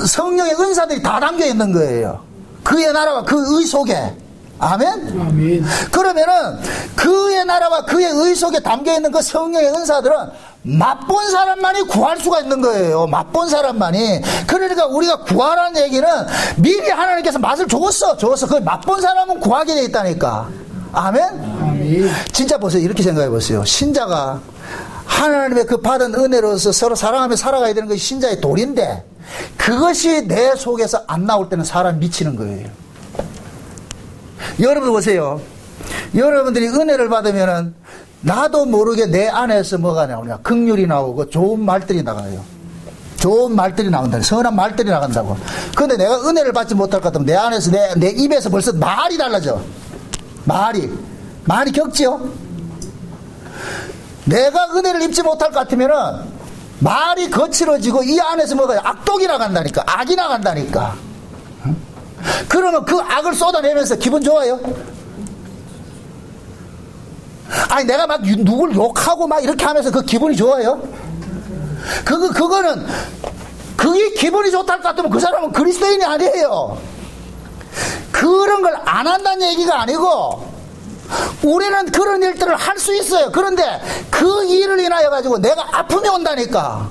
성령의 은사들이 다 담겨 있는 거예요. 그의 나라와 그 의 속에. 아멘? 아멘. 그러면은 그의 나라와 그의 의 속에 담겨 있는 그 성령의 은사들은 맛본 사람만이 구할 수가 있는 거예요. 맛본 사람만이. 그러니까 우리가 구하라는 얘기는 미리 하나님께서 맛을 줬어. 그 맛본 사람은 구하게 돼 있다니까. 아멘? 아멘. 진짜 보세요. 이렇게 생각해 보세요. 신자가 하나님의 그 받은 은혜로서 서로 사랑하며 살아가야 되는 것이 신자의 도리인데, 그것이 내 속에서 안 나올 때는 사람이 미치는 거예요. 여러분 보세요. 여러분들이 은혜를 받으면은 나도 모르게 내 안에서 뭐가 나오냐? 긍휼이 나오고 좋은 말들이 나가요. 좋은 말들이 나온다. 선한 말들이 나간다고. 그런데 내가 은혜를 받지 못할 것 같으면 내 안에서 내 입에서 벌써 말이 달라져. 말이 격지요. 내가 은혜를 입지 못할 것 같으면은 말이 거칠어지고 이 안에서 뭐가 악독이 나간다니까. 악이 나간다니까. 그러면 그 악을 쏟아내면서 기분 좋아요? 아니, 내가 막 누굴 욕하고 막 이렇게 하면서 그 기분이 좋아요? 그거는, 그게 기분이 좋다 할 것 같으면 그 사람은 그리스도인이 아니에요. 그런 걸 안 한다는 얘기가 아니고, 우리는 그런 일들을 할 수 있어요. 그런데 그 일을 인하여 가지고 내가 아픔이 온다니까.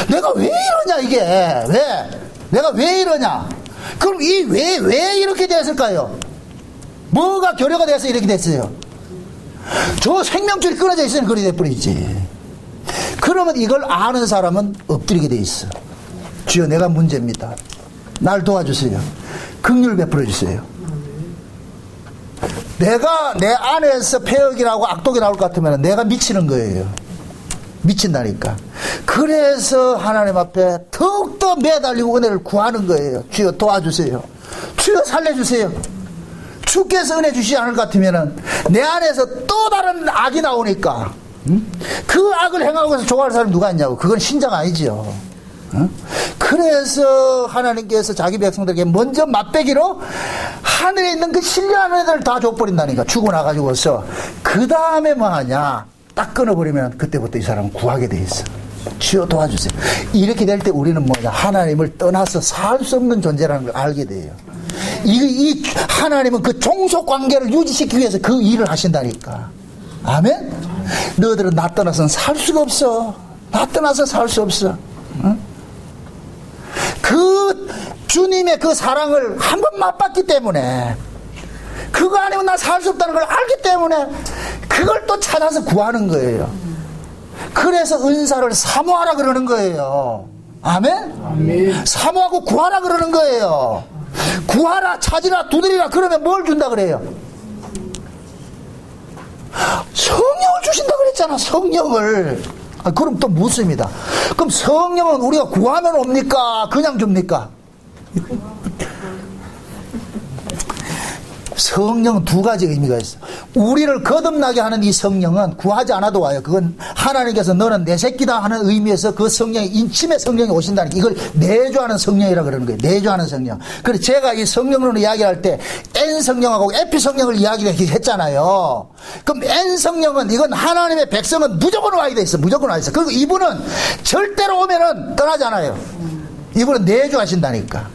내가 왜 이러냐, 이게. 내가 왜 이러냐. 그럼 왜 이렇게 됐을까요? 뭐가 결여가 돼서 이렇게 됐어요? 저 생명줄이 끊어져 있으니 그리 돼버리지. 그러면 이걸 아는 사람은 엎드리게 돼 있어. 주여, 내가 문제입니다. 날 도와주세요. 긍휼 베풀어 주세요. 내가 내 안에서 폐역이라고 악독이 나올 것 같으면 내가 미치는 거예요. 미친다니까. 그래서 하나님 앞에 더욱더 매달리고 은혜를 구하는 거예요. 주여 도와주세요. 주여 살려주세요. 주께서 은혜 주시지 않을 것 같으면 내 안에서 또 다른 악이 나오니까, 그 악을 행하고 해서 좋아할 사람이 누가 있냐고. 그건 신자가 아니죠. 그래서 하나님께서 자기 백성들에게 먼저 맛배기로 하늘에 있는 그 신뢰하는 애들을 다 줘버린다니까. 주고 나가지고서 그 다음에 뭐 하냐, 딱 끊어버리면 그때부터 이 사람은 구하게 돼 있어. 주여 도와주세요. 이렇게 될 때 우리는 뭐냐, 하나님을 떠나서 살 수 없는 존재라는 걸 알게 돼요. 이 하나님은 그 종속 관계를 유지시키기 위해서 그 일을 하신다니까. 아멘? 너희들은 나 떠나서는 살 수가 없어. 나 떠나서 살 수 없어. 응? 그 주님의 그 사랑을 한번 맛봤기 때문에, 그거 아니면 나 살 수 없다는 걸 알기 때문에 그걸 또 찾아서 구하는 거예요. 그래서 은사를 사모하라 그러는 거예요. 아멘? 아멘. 사모하고 구하라 그러는 거예요. 구하라, 찾으라, 두드리라. 그러면 뭘 준다 그래요? 성령을 주신다 그랬잖아. 성령을. 그럼 또 묻습니다. 그럼 성령은 우리가 구하면 옵니까? 그냥 줍니까? 성령은 두 가지 의미가 있어. 우리를 거듭나게 하는 이 성령은 구하지 않아도 와요. 그건 하나님께서 너는 내 새끼다 하는 의미에서 그 성령이, 인침의 성령이 오신다니까. 이걸 내주하는 성령이라 그러는 거예요. 내주하는 성령. 그래서 제가 이 성령론을 이야기할 때 N 성령하고 에피 성령을 이야기를 했잖아요. 그럼 N 성령은, 이건 하나님의 백성은 무조건 와야 돼 있어. 무조건 와야 있어. 그리고 이분은 절대로 오면은 떠나지 않아요. 이분은 내주하신다니까.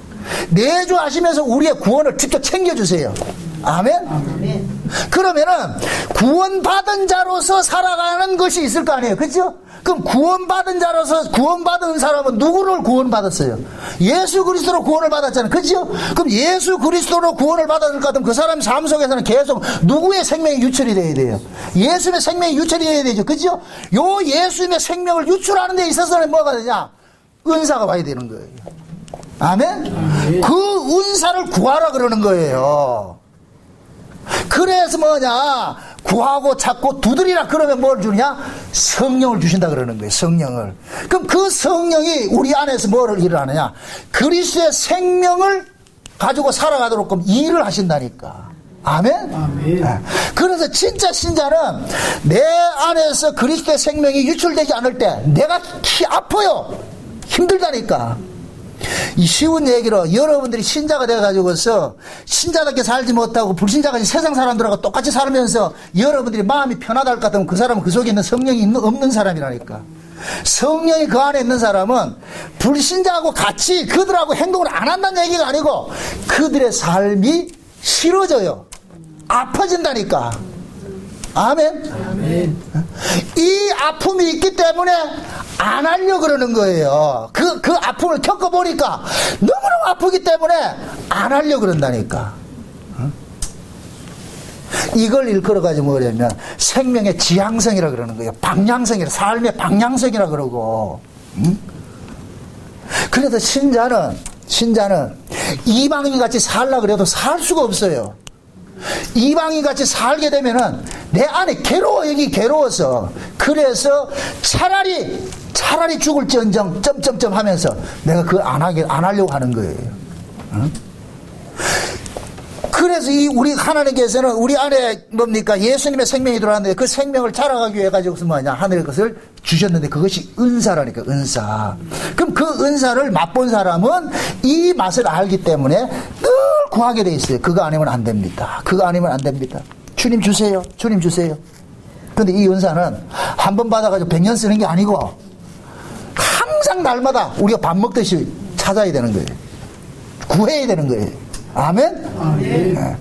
내주하시면서 우리의 구원을 직접 챙겨주세요. 아멘? 아멘. 그러면은 구원받은 자로서 살아가는 것이 있을 거 아니에요. 그렇죠? 그럼 구원받은 자로서, 구원받은 사람은 누구를 구원받았어요? 예수 그리스도로 구원을 받았잖아요. 그렇죠? 그럼 예수 그리스도로 구원을 받았을 것 같으면 그 사람 삶 속에서는 계속 누구의 생명이 유출이 돼야 돼요? 예수님의 생명이 유출이 돼야 되죠. 그렇죠? 요 예수님의 생명을 유출하는 데 있어서는 뭐가 되냐? 은사가 와야 되는 거예요. 아멘? 그 은사를 구하라 그러는 거예요. 그래서 뭐냐? 구하고 찾고 두드리라 그러면 뭘 주냐? 성령을 주신다 그러는 거예요. 성령을. 그럼 그 성령이 우리 안에서 뭐를 일을 하느냐? 그리스도의 생명을 가지고 살아가도록 그럼 일을 하신다니까. 아멘? 아멘. 네. 그래서 진짜 신자는 내 안에서 그리스도의 생명이 유출되지 않을 때 내가 아파요. 힘들다니까. 이 쉬운 얘기로 여러분들이 신자가 돼가지고서 신자답게 살지 못하고 불신자같이 세상 사람들하고 똑같이 살면서 여러분들이 마음이 편하다 할 것 같으면 그 사람은 그 속에 있는 성령이 없는 사람이라니까. 성령이 그 안에 있는 사람은 불신자하고 같이 그들하고 행동을 안 한다는 얘기가 아니고 그들의 삶이 싫어져요. 아파진다니까. 아멘? 아멘. 이 아픔이 있기 때문에 안 하려고 그러는 거예요. 그 아픔을 겪어보니까 너무너무 아프기 때문에 안 하려고 그런다니까. 이걸 일컬어가지고 뭐냐면 생명의 지향성이라 그러는 거예요. 방향성이라, 삶의 방향성이라 그러고. 그래서 신자는 이방인 같이 살라 그래도 살 수가 없어요. 이방인 같이 살게 되면은 내 안에 여기 괴로워서. 그래서 차라리 죽을지언정 점점점 하면서 내가 그걸 안 하려고 하는 거예요. 응? 그래서 우리 하나님께서는 우리 안에 뭡니까? 예수님의 생명이 들어왔는데 그 생명을 자라가기 위해 가지고서 뭐냐? 하늘의 것을 주셨는데 그것이 은사라니까, 은사. 그럼 그 은사를 맛본 사람은 이 맛을 알기 때문에 늘 구하게 돼 있어요. 그거 아니면 안 됩니다. 그거 아니면 안 됩니다. 주님 주세요. 주님 주세요. 근데 이 은사는 한 번 받아가지고 100년 쓰는 게 아니고 항상 날마다 우리가 밥 먹듯이 찾아야 되는 거예요. 구해야 되는 거예요. 아멘? 아멘. 네.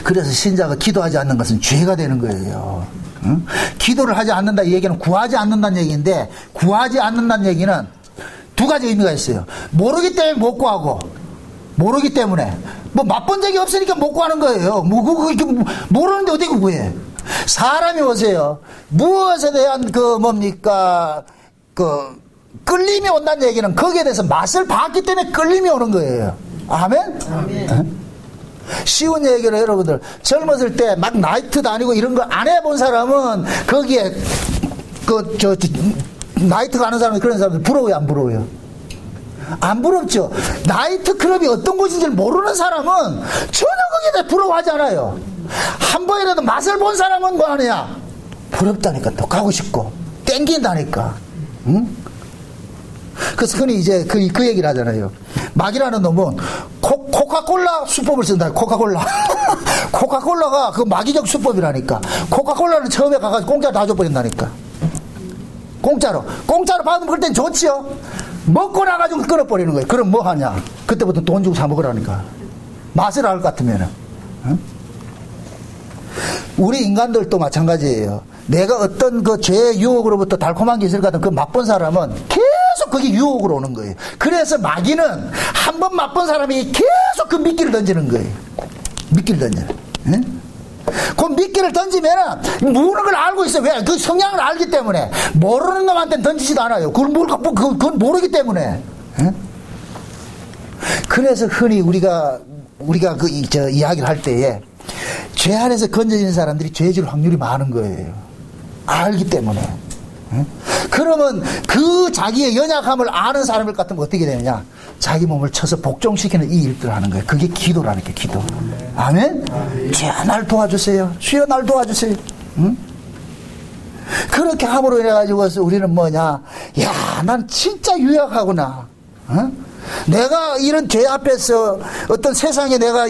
그래서 신자가 기도하지 않는 것은 죄가 되는 거예요. 응? 기도를 하지 않는다 이 얘기는 구하지 않는다는 얘기인데, 구하지 않는다는 얘기는 두 가지 의미가 있어요. 모르기 때문에 못 구하고, 모르기 때문에 뭐 맛본 적이 없으니까 못 구하는 거예요. 모르는데 어떻게 구해? 사람이 오세요. 무엇에 대한 끌림이 온다는 얘기는 거기에 대해서 맛을 봤기 때문에 끌림이 오는 거예요. 아멘? 아멘. 쉬운 얘기로 여러분들, 젊었을 때 막 나이트 다니고 이런 거 안 해본 사람은 거기에 나이트 가는 사람이, 그런 사람들 부러워요, 안 부러워요? 안 부럽죠? 나이트 클럽이 어떤 곳인지 모르는 사람은 전혀 거기에 대해 부러워하지 않아요. 한 번이라도 맛을 본 사람은 뭐 하느냐? 부럽다니까. 또 가고 싶고 땡긴다니까. 응? 그래서 흔히 이제 그 얘기를 하잖아요. 막이라는 놈은 코카콜라 수법을 쓴다. 코카콜라가 그 마귀적 수법이라니까. 코카콜라는 처음에 가가지고 공짜로 다 줘버린다니까. 공짜로 받으면 그럴 땐 좋지요. 먹고 나가지고 끊어버리는 거예요. 그럼 뭐 하냐? 그때부터 돈 주고 사 먹으라니까. 맛을 알 것 같으면은. 응? 우리 인간들도 마찬가지예요. 내가 어떤 그 죄의 유혹으로부터 달콤한 게 있을 것 같은 그 맛본 사람은 계속 그게 유혹으로 오는 거예요. 그래서 마귀는 한 번 맛본 사람이 계속 그 미끼를 던지는 거예요. 미끼를 던져요. 예? 그 미끼를 던지면은 모르는 걸 알고 있어요. 왜? 그 성향을 알기 때문에. 모르는 놈한테는 던지지도 않아요. 그건 모르기 때문에. 예? 그래서 흔히 우리가 이야기를 할 때에 죄 안에서 건져지는 사람들이 죄질 확률이 많은 거예요. 알기 때문에. 예? 그러면 그 자기의 연약함을 아는 사람을 같으면 어떻게 되느냐? 자기 몸을 쳐서 복종시키는 이 일들을 하는 거예요. 그게 기도라는 게 기도. 아멘? 주여 날 도와주세요. 주여 날 도와주세요. 응? 그렇게 함으로 인해가지고서 우리는 뭐냐? 야, 난 진짜 유약하구나. 어? 내가 이런 죄 앞에서 어떤 세상에 내가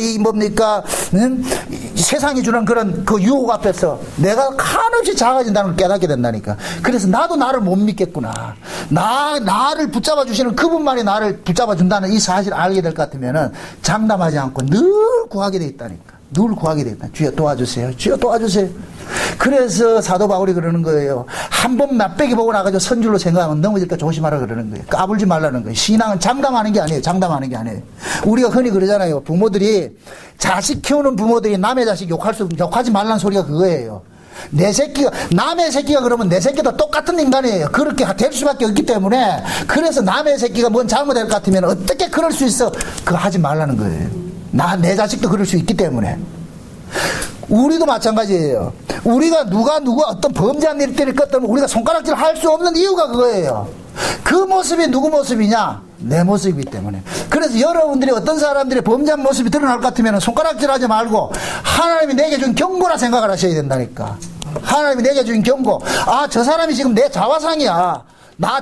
세상이 주는 그런 그 유혹 앞에서 내가 한없이 작아진다는 걸 깨닫게 된다니까. 그래서 나도 나를 못 믿겠구나. 나를 붙잡아 주시는 그분만이 나를 붙잡아 준다는 이 사실을 알게 될 것 같으면은 장담하지 않고 늘 구하게 돼 있다니까. 늘 구하게 돼 있다. 주여 도와주세요. 주여 도와주세요. 그래서 사도 바울이 그러는 거예요. 한 번 맛배기 보고 나가지고 선줄로 생각하면 넘어질까 조심하라 그러는 거예요. 까불지 말라는 거예요. 신앙은 장담하는 게 아니에요. 장담하는 게 아니에요. 우리가 흔히 그러잖아요. 부모들이 자식 키우는 부모들이 남의 자식 욕하지 말라는 소리가 그거예요. 남의 새끼가 그러면 내 새끼도 똑같은 인간이에요. 그렇게 될 수밖에 없기 때문에. 그래서 남의 새끼가 뭔 잘못될 것 같으면 어떻게 그럴 수 있어? 그거 하지 말라는 거예요. 내 자식도 그럴 수 있기 때문에. 우리도 마찬가지예요. 우리가 누구 어떤 범죄한 일을 때릴 것 때문에 우리가 손가락질 할 수 없는 이유가 그거예요. 그 모습이 누구 모습이냐? 내 모습이기 때문에. 그래서 여러분들이 어떤 사람들의 범죄한 모습이 드러날 것 같으면 손가락질 하지 말고 하나님이 내게 준 경고라 생각을 하셔야 된다니까. 하나님이 내게 준 경고. 아, 저 사람이 지금 내 자화상이야.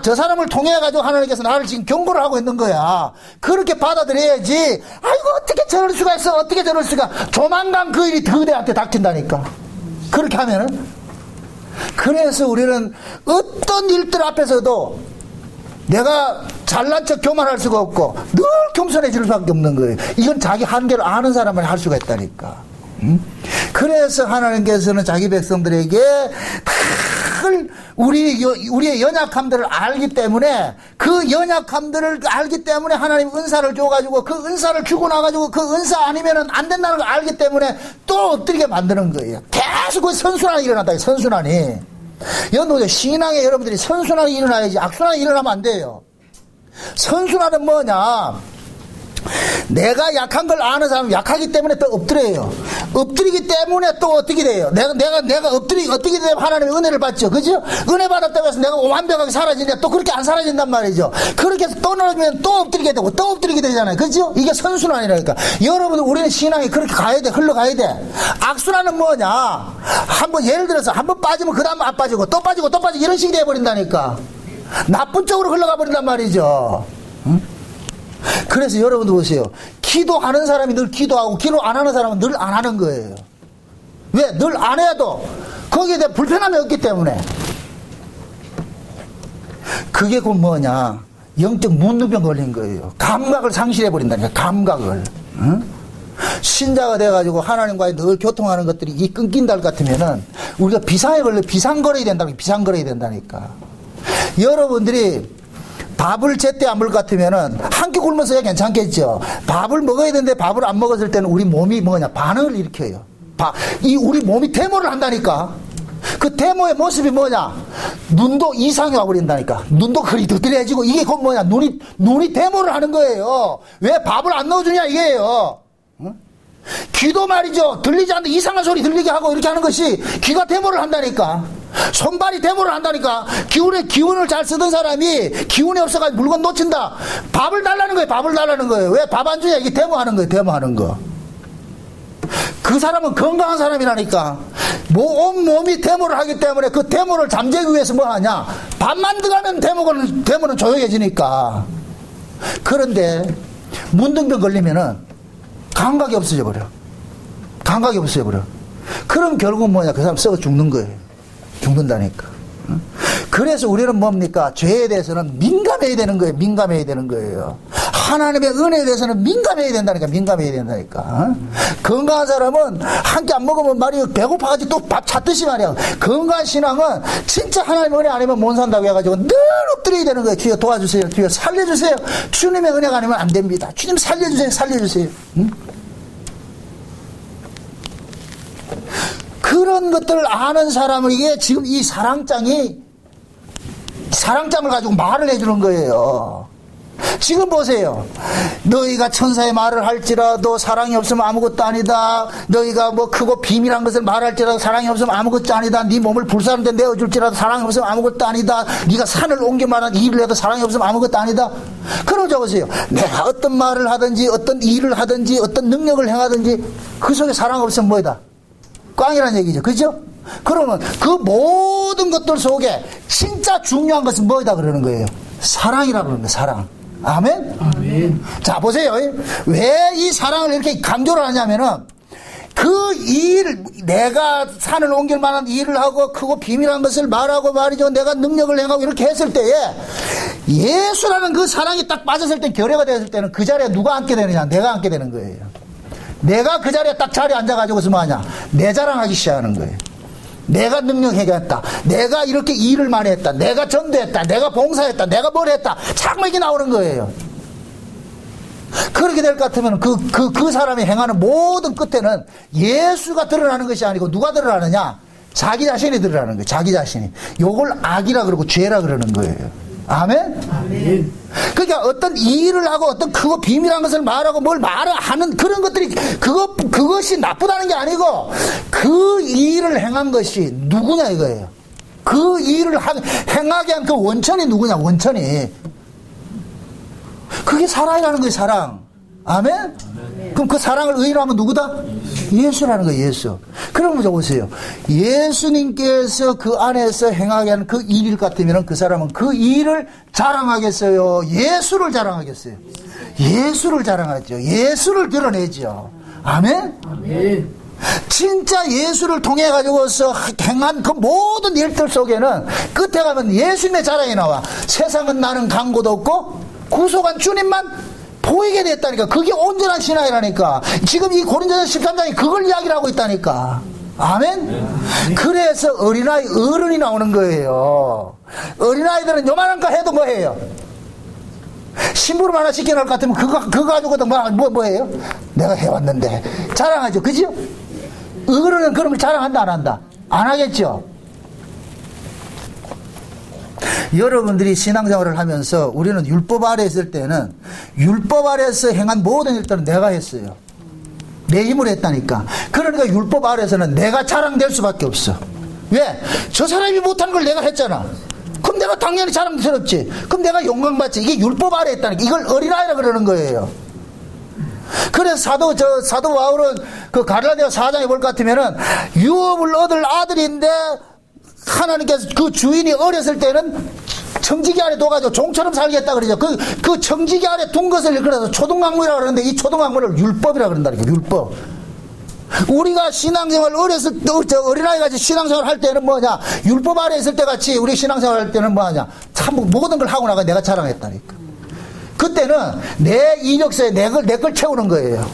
저 사람을 통해가지고 하나님께서 나를 지금 경고를 하고 있는 거야. 그렇게 받아들여야지. 아이고, 어떻게 저럴 수가 있어? 어떻게 저럴 수가. 조만간 그 일이 그대한테 닥친다니까. 그렇게 하면은. 그래서 우리는 어떤 일들 앞에서도 내가 잘난 척 교만할 수가 없고 늘 겸손해질 수밖에 없는 거예요. 이건 자기 한계를 아는 사람만 할 수가 있다니까. 그래서 하나님께서는 자기 백성들에게 우리의 연약함들을 알기 때문에 그 연약함들을 알기 때문에 하나님 은사를 줘가지고 그 은사를 주고 나가지고 그 은사 아니면은 안 된다는 걸 알기 때문에 또 엎드리게 만드는 거예요. 계속 그 선순환이 일어난다. 선순환이. 여러분들 신앙에 여러분들이 선순환이 일어나야지 악순환이 일어나면 안 돼요. 선순환은 뭐냐? 내가 약한 걸 아는 사람은 약하기 때문에 또 엎드려요. 엎드리기 때문에 또 어떻게 돼요? 내가 어떻게 되면 하나님의 은혜를 받죠. 그죠? 은혜 받았다고 해서 내가 완벽하게 살아지냐? 또 그렇게 안 살아진단 말이죠. 그렇게 해서 또 넘어지면 또 엎드리게 되고 또 엎드리게 되잖아요. 그죠? 이게 선순환이라니까. 여러분들 우리는 신앙이 그렇게 가야 돼. 흘러가야 돼. 악순환은 뭐냐? 한번 예를 들어서 한번 빠지면 그 다음 안 빠지고 또 빠지고 또 빠지고 이런 식이 돼버린다니까. 나쁜 쪽으로 흘러가 버린단 말이죠. 응? 그래서 여러분들 보세요. 기도하는 사람이 늘 기도하고 기도 안 하는 사람은 늘 안 하는 거예요. 왜? 늘 안 해도 거기에 대한 불편함이 없기 때문에. 그게 곧 뭐냐? 영적 문둥병 걸린 거예요. 감각을 상실해버린다니까. 감각을. 응? 신자가 돼가지고 하나님과의 늘 교통하는 것들이 이 끊긴다 할 것 같으면은 우리가 비상거래야 된다니까. 비상거래야 된다니까. 여러분들이 밥을 제때 안 먹을 것 같으면은 한 끼 굶어서야 괜찮겠죠. 밥을 먹어야 되는데 밥을 안 먹었을 때는 우리 몸이 뭐냐 반응을 일으켜요. 우리 몸이 데모를 한다니까. 그 데모의 모습이 뭐냐? 눈도 이상이 와버린다니까. 눈도 그리 두드려지고 이게 곧 뭐냐? 눈이 데모를 하는 거예요. 왜 밥을 안 넣어주냐 이게요. 응? 귀도 말이죠. 들리지 않는데 이상한 소리 들리게 하고 이렇게 하는 것이 귀가 데모를 한다니까. 손발이 데모를 한다니까. 기운을 잘 쓰던 사람이 기운이 없어가지고 물건 놓친다. 밥을 달라는 거예요. 밥을 달라는 거예요. 왜 밥 안 주냐? 이게 데모하는 거예요. 데모하는 거. 그 사람은 건강한 사람이라니까. 온 몸이 데모를 하기 때문에 그 데모를 잠재기 위해서 뭐 하냐? 밥만 들어가면 데모는 조용해지니까. 그런데 문둥병 걸리면은 감각이 없어져 버려. 감각이 없어져 버려. 그럼 결국 뭐냐? 그 사람 썩어 죽는 거예요. 죽는다니까. 그래서 우리는 뭡니까? 죄에 대해서는 민감해야 되는 거예요. 민감해야 되는 거예요. 하나님의 은혜에 대해서는 민감해야 된다니까, 민감해야 된다니까. 건강한 사람은 한 끼 안 먹으면 말이야, 배고파가지고 또 밥 찾듯이 말이야. 건강한 신앙은 진짜 하나님의 은혜 아니면 못 산다고 해가지고 늘 엎드려야 되는 거예요. 주여 도와주세요. 주여 살려주세요. 주님의 은혜가 아니면 안 됩니다. 주님 살려주세요. 살려주세요. 응? 그런 것들을 아는 사람은 이게 지금 이 사랑장을 가지고 말을 해주는 거예요. 지금 보세요. 너희가 천사의 말을 할지라도 사랑이 없으면 아무것도 아니다. 너희가 뭐 크고 비밀한 것을 말할지라도 사랑이 없으면 아무것도 아니다. 네 몸을 불사른 데 내어줄지라도 사랑이 없으면 아무것도 아니다. 네가 산을 옮길 만한 일을 해도 사랑이 없으면 아무것도 아니다. 그러고 적으세요. 내가 어떤 말을 하든지 어떤 일을 하든지 어떤 능력을 행하든지 그 속에 사랑 없으면 뭐다? 꽝이라는 얘기죠. 그죠? 그러면 그 모든 것들 속에 진짜 중요한 것은 뭐다 그러는 거예요? 사랑이라고 그러는 거예요. 사랑. 아멘? 아멘. 자, 보세요. 왜 이 사랑을 이렇게 강조를 하냐면은 그 일, 내가 산을 옮길 만한 일을 하고 크고 비밀한 것을 말하고 말이죠. 내가 능력을 행하고 이렇게 했을 때에 예수라는 그 사랑이 딱 빠졌을 때, 결여가 되었을 때는 그 자리에 누가 앉게 되느냐? 내가 앉게 되는 거예요. 내가 그 자리에 딱 자리에 앉아가지고서 뭐하냐? 내 자랑하기 시작하는 거예요. 내가 능력해냈다. 내가 이렇게 일을 많이 했다. 내가 전도했다. 내가 봉사했다. 내가 뭘 했다. 자꾸 이게 나오는 거예요. 그렇게 될 것 같으면 그 사람이 행하는 모든 끝에는 예수가 드러나는 것이 아니고 누가 드러나느냐? 자기 자신이 드러나는 거예요. 자기 자신이. 요걸 악이라 그러고 죄라 그러는 거예요. 아멘? 아멘. 그러니까 어떤 일을 하고 어떤 크고 비밀한 것을 말하고 뭘 말하는 그런 것들이 그것이 나쁘다는 게 아니고 그 일을 행한 것이 누구냐 이거예요. 그 일을 행하게 한 그 원천이 누구냐, 원천이. 그게 사랑이라는 거예요, 사랑. 아멘? 아멘. 그럼 그 사랑을 의인으로 하면 누구다? 예수라는 거예요, 예수. 그럼 보세요. 예수님께서 그 안에서 행하게 하는 그 일일 같으면 그 사람은 그 일을 자랑하겠어요? 예수를 자랑하겠어요? 예수를 자랑하죠. 예수를 드러내죠. 아멘? 아멘. 진짜 예수를 통해 가지고서 행한 그 모든 일들 속에는 끝에 가면 예수님의 자랑이 나와. 세상은 나는 강고도 없고 구속한 주님만 보이게 됐다니까. 그게 온전한 신앙이라니까. 지금 이 고린도전서 13장이 그걸 이야기를 하고 있다니까. 아멘? 그래서 어른이 나오는 거예요. 어린아이들은 요만한 거 해도 뭐 해요? 심부름 하나 시켜놓을 것 같으면 그거 가지고도 뭐 해요? 내가 해왔는데. 자랑하죠. 그죠? 어른은 그런 걸 자랑한다, 안 한다? 안 하겠죠? 여러분들이 신앙생활을 하면서 우리는 율법 아래 있을 때는 율법 아래에서 행한 모든 일들은 내가 했어요. 내 힘으로 했다니까. 그러니까 율법 아래에서는 내가 자랑될 수밖에 없어. 왜? 저 사람이 못하는 걸 내가 했잖아. 그럼 내가 당연히 자랑스럽지. 그럼 내가 영광받지. 이게 율법 아래 했다니까. 이걸 어린아이라 그러는 거예요. 그래서 사도 바울은 그 갈라디아 4장에 볼 것 같으면은 유업을 얻을 아들인데 하나님께서 그 주인이 어렸을 때는 청지기 아래 둬가지고 종처럼 살겠다 그러죠. 그 청지기 아래 둔 것을 그래서 초등학문이라고 그러는데 이 초등학문을 율법이라고 그런다니까. 율법. 우리가 신앙생활 어렸을 때, 어린아이같이 신앙생활 할 때는 뭐냐? 율법 아래 있을 때 같이 우리 신앙생활 할 때는 뭐냐? 참 모든 걸 하고 나가 내가 자랑했다니까. 그때는 내 이력서에 내 걸 채우는 거예요.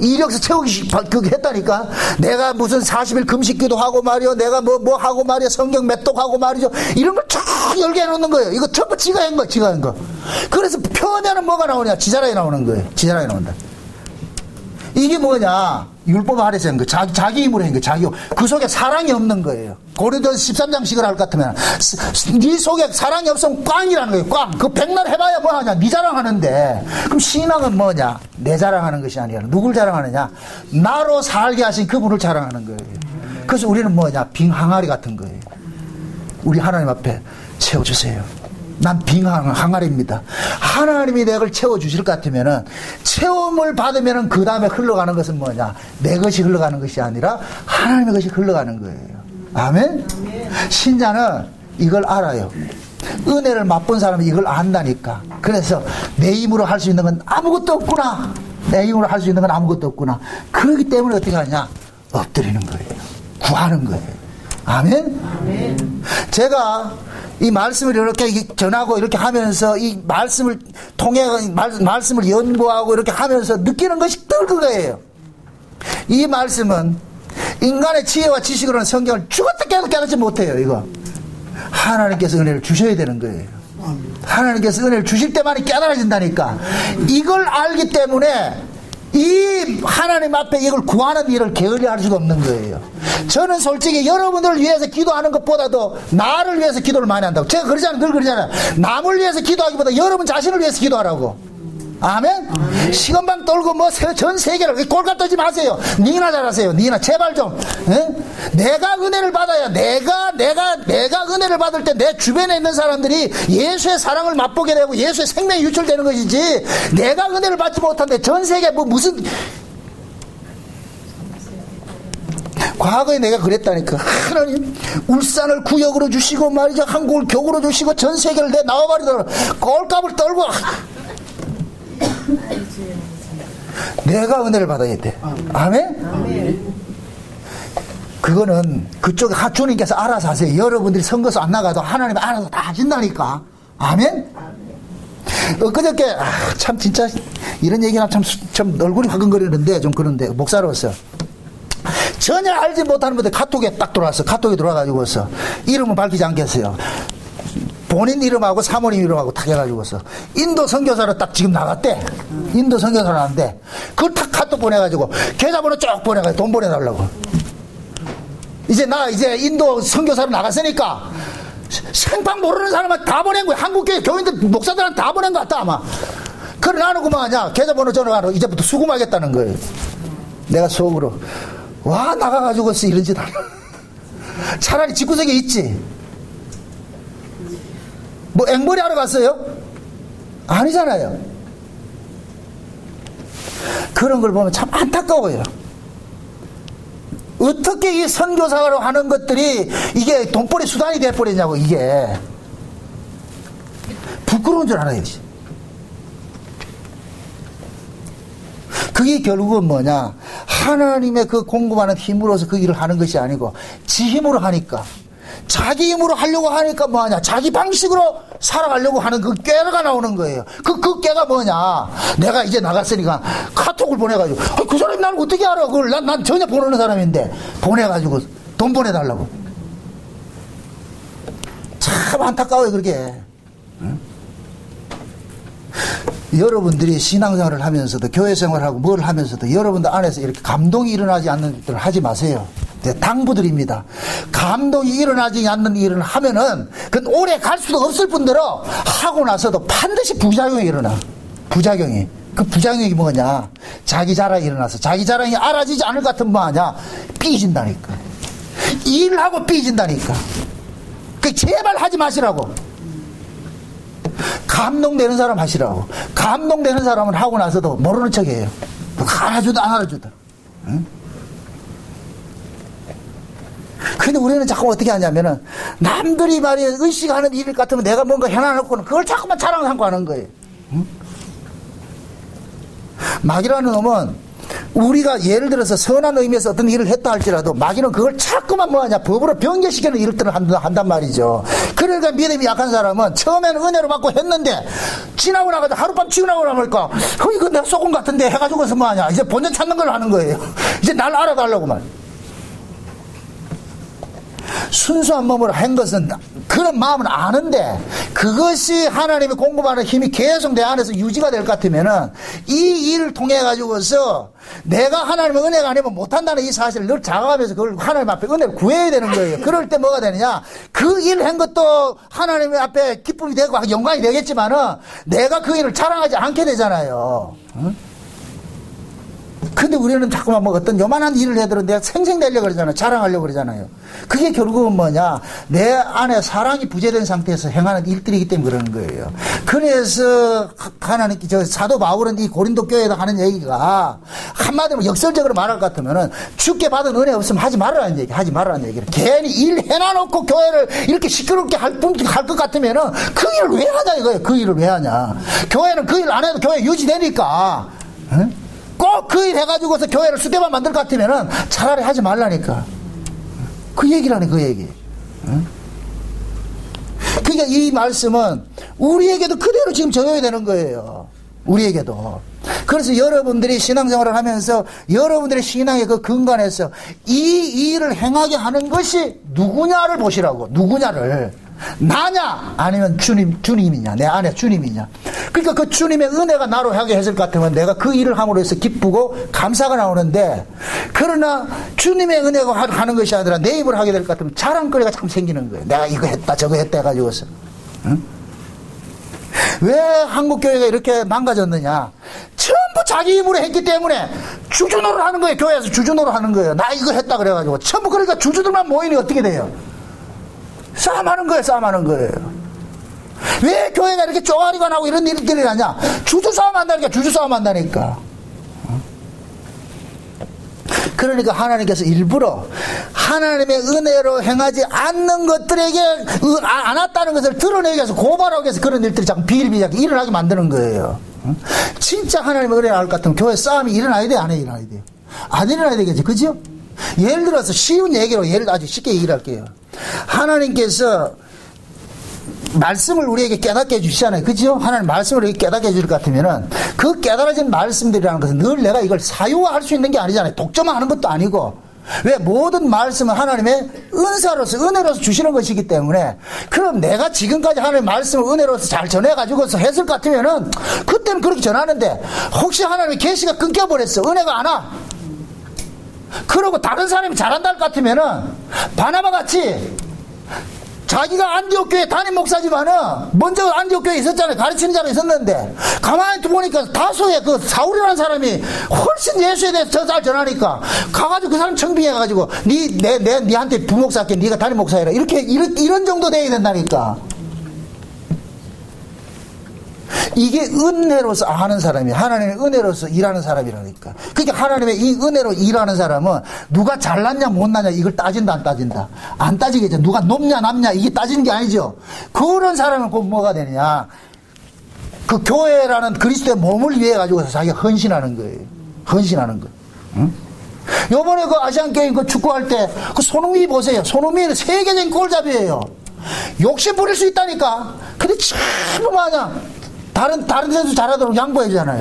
이력서 채우기 했다니까. 내가 무슨 40일 금식기도 하고 말이요. 내가 뭐 하고 말이요. 성경 맺독하고 말이죠. 이런 걸 쫙 열게 해놓는 거예요. 이거 전부 지가 한 거. 그래서 표면은 뭐가 나오냐? 지자랑이 나오는 거예요. 지자랑이 나온다. 이게 뭐냐? 율법 아래서 한 거. 자기 힘으로 한 거. 그 속에 사랑이 없는 거예요. 고린도서 13장씩을 할 것 같으면 네 속에 사랑이 없으면 꽝이라는 거예요. 꽝. 그 백날 해봐야 뭐하냐? 네 자랑하는데. 그럼 신앙은 뭐냐? 내 자랑하는 것이 아니라 누굴 자랑하느냐? 나로 살게 하신 그분을 자랑하는 거예요. 그래서 우리는 뭐냐? 빙 항아리 같은 거예요. 우리 하나님 앞에 채워주세요. 난 빙 항아리입니다. 하나님이 내걸 채워주실 것 같으면은 체험을 받으면은 그 다음에 흘러가는 것은 뭐냐? 내 것이 흘러가는 것이 아니라 하나님의 것이 흘러가는 거예요. 아멘? 신자는 이걸 알아요. 은혜를 맛본 사람이 이걸 안다니까. 그래서 내 힘으로 할 수 있는 건 아무것도 없구나. 내 힘으로 할 수 있는 건 아무것도 없구나. 그렇기 때문에 어떻게 하냐? 엎드리는 거예요. 구하는 거예요. 아멘? 아멘. 제가 이 말씀을 이렇게 전하고 이렇게 하면서 이 말씀을 통해 말씀을 연구하고 이렇게 하면서 느끼는 것이 늘 그거예요. 이 말씀은 인간의 지혜와 지식으로는 성경을 죽었다 깨도 깨닫지 못해요. 이거 하나님께서 은혜를 주셔야 되는 거예요. 하나님께서 은혜를 주실 때만이 깨달아진다니까. 이걸 알기 때문에 이 하나님 앞에 이걸 구하는 일을 게을리할 수가 없는 거예요. 저는 솔직히 여러분들을 위해서 기도하는 것보다도 나를 위해서 기도를 많이 한다고. 제가 그러잖아요. 늘 그러잖아요. 남을 위해서 기도하기보다 여러분 자신을 위해서 기도하라고. 아멘? 시건방 떨고 뭐 전 세계를 꼴값 떠지 마세요. 니나 잘하세요. 니나 제발 좀. 에? 내가 은혜를 받아야 내가 은혜를 받을 때 내 주변에 있는 사람들이 예수의 사랑을 맛보게 되고 예수의 생명이 유출되는 것이지, 내가 은혜를 받지 못한데 전 세계 뭐 무슨. 과거에 내가 그랬다니까. 하나님 울산을 구역으로 주시고 말이죠, 한국을 격으로 주시고 전 세계를 내 나와버리더라. 꼴값을 떨고 내가 은혜를 받아야 돼. 아멘? 그거는 그쪽에 주님께서 알아서 하세요. 여러분들이 선거서 안 나가도 하나님이 알아서 다 하신다니까. 아멘? 그저께 참 진짜 이런 얘기나 참 얼굴이 화끈거리는데 좀 그런데 목사로서 전혀 알지 못하는 분들 카톡에 딱 들어왔어. 카톡에 들어와가지고서 이름은 밝히지 않겠어요. 본인 이름하고 사모님 이름하고 탁 해가지고서 인도 선교사로 딱 지금 나갔대. 인도 선교사로 나왔는데 그걸 탁 카톡 보내가지고 계좌번호 쭉 보내가지고 돈 보내달라고. 이제 인도 선교사로 나갔으니까 생판 모르는 사람한테 다 보낸 거야. 한국교회 교인들 목사들한테 다 보낸 것 같다 아마. 그래 나는 그만하냐 계좌번호 전화하러 이제부터 수금하겠다는 거예요. 내가 속으로 와 나가가지고서 이런 짓 하나. 차라리 집구석에 있지. 뭐 앵벌이 하러 갔어요? 아니잖아요. 그런 걸 보면 참 안타까워요. 어떻게 이 선교사로 하는 것들이 이게 돈벌이 수단이 돼버리냐고. 이게 부끄러운 줄 알아야지. 그게 결국은 뭐냐, 하나님의 그 공급하는 힘으로서 그 일을 하는 것이 아니고 지 힘으로 하니까, 자기 힘으로 하려고 하니까 뭐하냐, 자기 방식으로 살아가려고 하는 그 꾀가 나오는 거예요. 그 꾀가 뭐냐, 내가 이제 나갔으니까 카톡을 보내가지고 그 사람이 나를 어떻게 알아. 그걸 난 전혀 모르는 사람인데 보내가지고 돈 보내달라고. 참 안타까워요 그렇게. 응? 여러분들이 신앙생활을 하면서도 교회생활하고 뭘 하면서도 여러분들 안에서 이렇게 감동이 일어나지 않는 일을 하지 마세요. 당부드립니다. 감동이 일어나지 않는 일을 하면은 그건 오래 갈 수도 없을 뿐더러 하고 나서도 반드시 부작용이 일어나. 부작용이. 그 부작용이 뭐냐, 자기 자랑이 일어나서 자기 자랑이 알아지지 않을 것 같으면 뭐하냐, 삐진다니까. 일하고 삐진다니까. 그 제발 하지 마시라고. 감동되는 사람 하시라고. 감동되는 사람은 하고 나서도 모르는 척해요. 알아주다 안 알아주다. 응? 근데 우리는 자꾸 어떻게 하냐면은 남들이 말이야 의식하는 일 같으면 내가 뭔가 해놔놓고는 그걸 자꾸만 자랑하고 하는 거예요. 응? 마귀라는 놈은 우리가 예를 들어서 선한 의미에서 어떤 일을 했다 할지라도 마귀는 그걸 자꾸만 뭐하냐, 법으로 변개시키는 일들을 한단 말이죠. 그러니까 믿음이 약한 사람은 처음에는 은혜로 받고 했는데 지나고 나가서 하룻밤 지나고 나니까 이거 내가 속은 같은데 해가지고서 뭐하냐, 이제 본전 찾는 걸 하는 거예요. 이제 날 알아달라고만. 순수한 몸으로 한 것은 그런 마음은 아는데 그것이 하나님이 공급하는 힘이 계속 내 안에서 유지가 될 것 같으면은 이 일을 통해 가지고서 내가 하나님의 은혜가 아니면 못한다는 이 사실을 늘 자각하면서 그걸 하나님 앞에 은혜를 구해야 되는 거예요. 그럴 때 뭐가 되느냐, 그 일 한 것도 하나님 앞에 기쁨이 되고 영광이 되겠지만은 내가 그 일을 자랑하지 않게 되잖아요. 응? 근데 우리는 자꾸만 뭐 어떤 요만한 일을 해도 내가 생생내려고 그러잖아요. 자랑하려고 그러잖아요. 그게 결국은 뭐냐, 내 안에 사랑이 부재된 상태에서 행하는 일들이기 때문에 그러는 거예요. 그래서 하나님, 사도 바울은 이 고린도 교회에다 하는 얘기가 한마디로 역설적으로 말할 것 같으면은 주께 받은 은혜 없으면 하지 말라는 얘기, 하지 말라는 얘기를. 괜히 일 해놔놓고 교회를 이렇게 시끄럽게 할 것 같으면은 그 일을 왜 하냐 이거예요. 그 일을 왜 하냐. 교회는 그 일 안 해도 교회 유지되니까. 응? 꼭 그 일 해가지고서 교회를 쑥대만 만들 것 같으면은 차라리 하지 말라니까. 그 얘기라네, 그 얘기. 응? 그 그러니까 이 말씀은 우리에게도 그대로 지금 적용이 되는 거예요. 우리에게도. 그래서 여러분들이 신앙생활을 하면서 여러분들의 신앙의 그 근간에서 이 일을 행하게 하는 것이 누구냐를 보시라고. 누구냐를. 나냐 아니면 주님이냐, 내 안에 주님이냐. 그러니까 그 주님의 은혜가 나로 하게 했을 것 같으면 내가 그 일을 함으로 해서 기쁘고 감사가 나오는데, 그러나 주님의 은혜가 하는 것이 아니라 내 입으로 하게 될 것 같으면 자랑거리가 참 생기는 거예요. 내가 이거 했다 저거 했다 해가지고서. 응? 왜 한국교회가 이렇게 망가졌느냐? 전부 자기 입으로 했기 때문에 주주노를 하는 거예요. 교회에서 주주노를 하는 거예요. 나 이거 했다 그래가지고. 전부. 그러니까 주주들만 모이니 어떻게 돼요? 싸움하는 거예요. 싸움하는 거예요. 왜 교회가 이렇게 쪼가리가 나고 이런 일들이 나냐? 주주 싸움 한다니까. 주주 싸움 한다니까. 그러니까 하나님께서 일부러 하나님의 은혜로 행하지 않는 것들에게 안 왔다는 것을 드러내기 위해서, 고발하기 위해서 그런 일들이 자꾸 비일비재하게 일어나게 만드는 거예요. 진짜 하나님의 은혜가 나올 것 같으면 교회 싸움이 일어나야 돼요? 안 일어나야 돼요? 안 일어나야 되겠지. 그죠? 예를 들어서 쉬운 얘기로 아주 쉽게 얘기를 할게요. 하나님께서 말씀을 우리에게 깨닫게 해주시잖아요. 그죠? 하나님 말씀을 우리에게 깨닫게 해줄 것 같으면은 그 깨달아진 말씀들이라는 것은 늘 내가 이걸 사유화할 수 있는 게 아니잖아요. 독점만 하는 것도 아니고. 왜? 모든 말씀은 하나님의 은사로서, 은혜로서 주시는 것이기 때문에, 그럼 내가 지금까지 하나님의 말씀을 은혜로서 잘 전해가지고서 했을 것 같으면은 그때는 그렇게 전하는데, 혹시 하나님의 계시가 끊겨버렸어. 은혜가 안 와. 그러고 다른 사람이 잘한다 할 것 같으면은 바나바 같이 자기가 안디옥 교회 담임 목사지만은 먼저 안디옥 교회에 있었잖아요. 가르치는 자가 있었는데, 가만히 보니까 다소의 그 사울이라는 사람이 훨씬 예수에 대해서 더 잘 전하니까 가가지고 그 사람 청빙해가지고 니한테 부목사 할게, 니가 담임 목사해라, 이런 정도 돼야 된다니까. 이게 은혜로서 하는 사람이, 하나님의 은혜로서 일하는 사람이라니까. 그러니까 하나님의 이 은혜로 일하는 사람은 누가 잘났냐 못났냐 이걸 따진다 안 따진다? 안 따지겠죠. 누가 높냐 남냐 이게 따지는 게 아니죠. 그런 사람은 꼭 뭐가 되느냐, 그 교회라는 그리스도의 몸을 위해 가지고서 자기가 헌신하는 거예요. 헌신하는 거. 응? 요번에 그 아시안 게임 그 축구할 때 그 손흥민 보세요. 손흥민은 세계적인 골잡이에요. 욕심 부릴 수 있다니까. 근데 참 많아. 다른 선수 잘하도록 양보해주잖아요.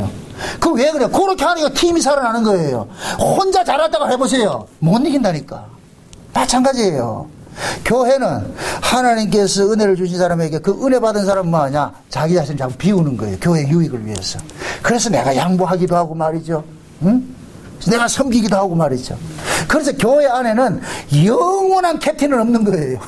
그 왜 그래요? 그렇게 하니까 팀이 살아나는 거예요. 혼자 잘하다가 해보세요. 못 이긴다니까. 마찬가지예요. 교회는 하나님께서 은혜를 주신 사람에게 그 은혜 받은 사람은 뭐하냐? 자기 자신을 자꾸 비우는 거예요. 교회 유익을 위해서. 그래서 내가 양보하기도 하고 말이죠. 응? 내가 섬기기도 하고 말이죠. 그래서 교회 안에는 영원한 캡틴은 없는 거예요.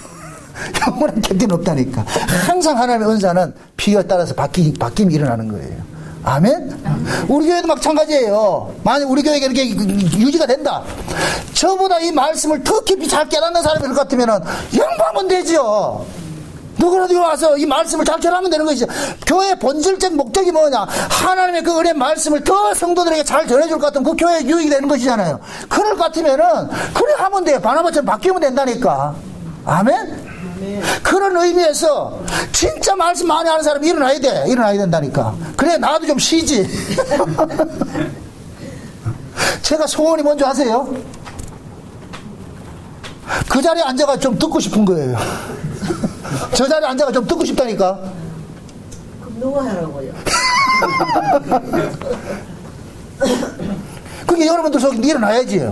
영원한 캡틴은 없다니까. 항상 하나님의 은사는 필요에 따라서 바뀜이 일어나는 거예요. 아멘? 우리 교회도 마찬가지예요. 만약 우리 교회가 이렇게 유지가 된다, 저보다 이 말씀을 더 깊이 잘 깨닫는 사람이 될 것 같으면 양보하면 되죠. 누구라도 와서 이 말씀을 잘 전하면 되는 것이죠. 교회의 본질적 목적이 뭐냐? 하나님의 그 은혜 말씀을 더 성도들에게 잘 전해줄 것 같으면 그 교회에 유익이 되는 것이잖아요. 그럴 것 같으면은 그래 하면 돼요. 바나바처럼 바뀌면 된다니까. 아멘? 그런 의미에서 진짜 말씀 많이 하는 사람이 일어나야 돼. 일어나야 된다니까. 그래 나도 좀 쉬지. 제가 소원이 뭔지 아세요? 그 자리에 앉아가 좀 듣고 싶은 거예요. 저 자리에 앉아가 좀 듣고 싶다니까. 그럼 누가 하라고요? 그게 여러분들 속에 일어나야지.